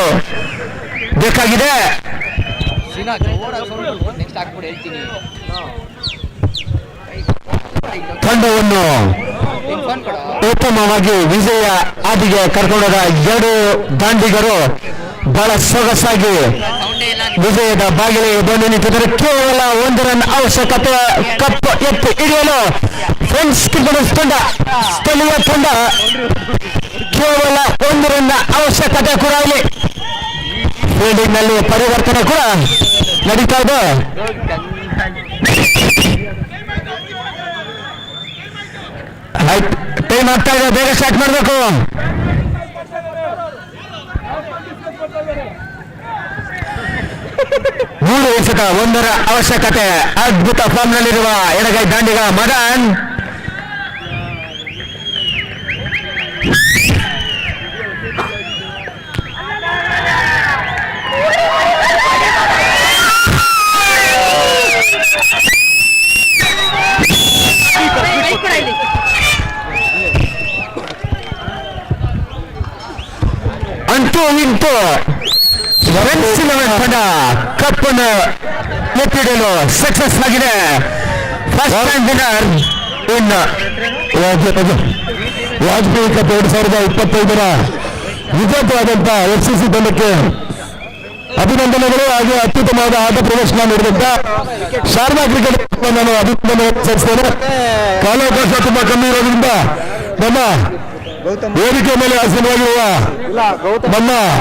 ಬೇಕಾಗಿದೆ. ತಂಡವನ್ನು ಉತ್ತಮವಾಗಿ ವಿಜಯ ಹಾದಿಗೆ ಕರ್ಕೊಂಡೋದ ಎರಡು ದಾಂಡಿಗರು ಬಹಳ ಸೊಗಸಾಗಿ ವಿಜಯದ ಬಾಗಿಲಿಗೆ ಬಂದು ನಿಂತಿದ್ದರೆ ಕೇವಲ 1 ರನ್ ಅವಶ್ಯಕತೆ ಕಪ್ಪು ಎತ್ತಿ ಹಿಡಿಯಲು ಫ್ರೆಂಡ್ಸ್ ಕ್ರಿಕೆಟರ್ಸ್ ತಂಡ ಸ್ಥಳೀಯ ತಂಡ ಕೇವಲ 1 ರನ್ ಅವಶ್ಯಕತೆ ಕೂಡ ಇಲ್ಲಿ ಫೀಲ್ಡಿಂಗ್ ನಲ್ಲಿ ಪರಿವರ್ತನೆ ಕೂಡ ನಡೀತಾ ಇದೆ. ಟೈಮ್ ಆಗ್ತಾ ಇದೆ, ಬೇಗ ಸ್ಟಾರ್ಟ್ ಮಾಡಬೇಕು. ಮೂರು ಎಸೆತ 1 ಅವಶ್ಯಕತೆ. ಅದ್ಭುತ ಫಾರ್ಮ್ ನಲ್ಲಿರುವ ಎಡಗೈ ದಾಂಡಿಗ ಮದನ್ ಅಂತೂ ಇಂತೂ ತಂಡ ಕಪ್ಪನ್ನು ಎತ್ತಿಡಲು ಸಕ್ಸಸ್ ಆಗಿದೆ. ಫಸ್ಟ್ ಟೈಮ್ ವಿನ್ನರ್ ಇನ್ ವಾಜಪೇಯಿ ಕಪ್ 2025ರ ವಿಜೇತವಾದಂತ FCC ತಂಡಕ್ಕೆ ಅಭಿನಂದನೆಗಳು. ಹಾಗೆ ಅತ್ಯುತ್ತಮವಾದ ಆಟ ಪ್ರದರ್ಶನ ನೀಡಿದಂತ ಶಾರದಾ ಕ್ರಿಕೆಟ್ ನಾನು ಅಭಿನಂದನೆ ಸಲ್ಲಿಸ್ತೇನೆ. ಕಾಲಾವಕಾಶ ತುಂಬಾ ಕಮ್ಮಿ ಇರೋದ್ರಿಂದ ನಮ್ಮ ವೇದಿಕೆ ಮೇಲೆ ಆಸೀನವಾಗಿರುವ ನಮ್ಮ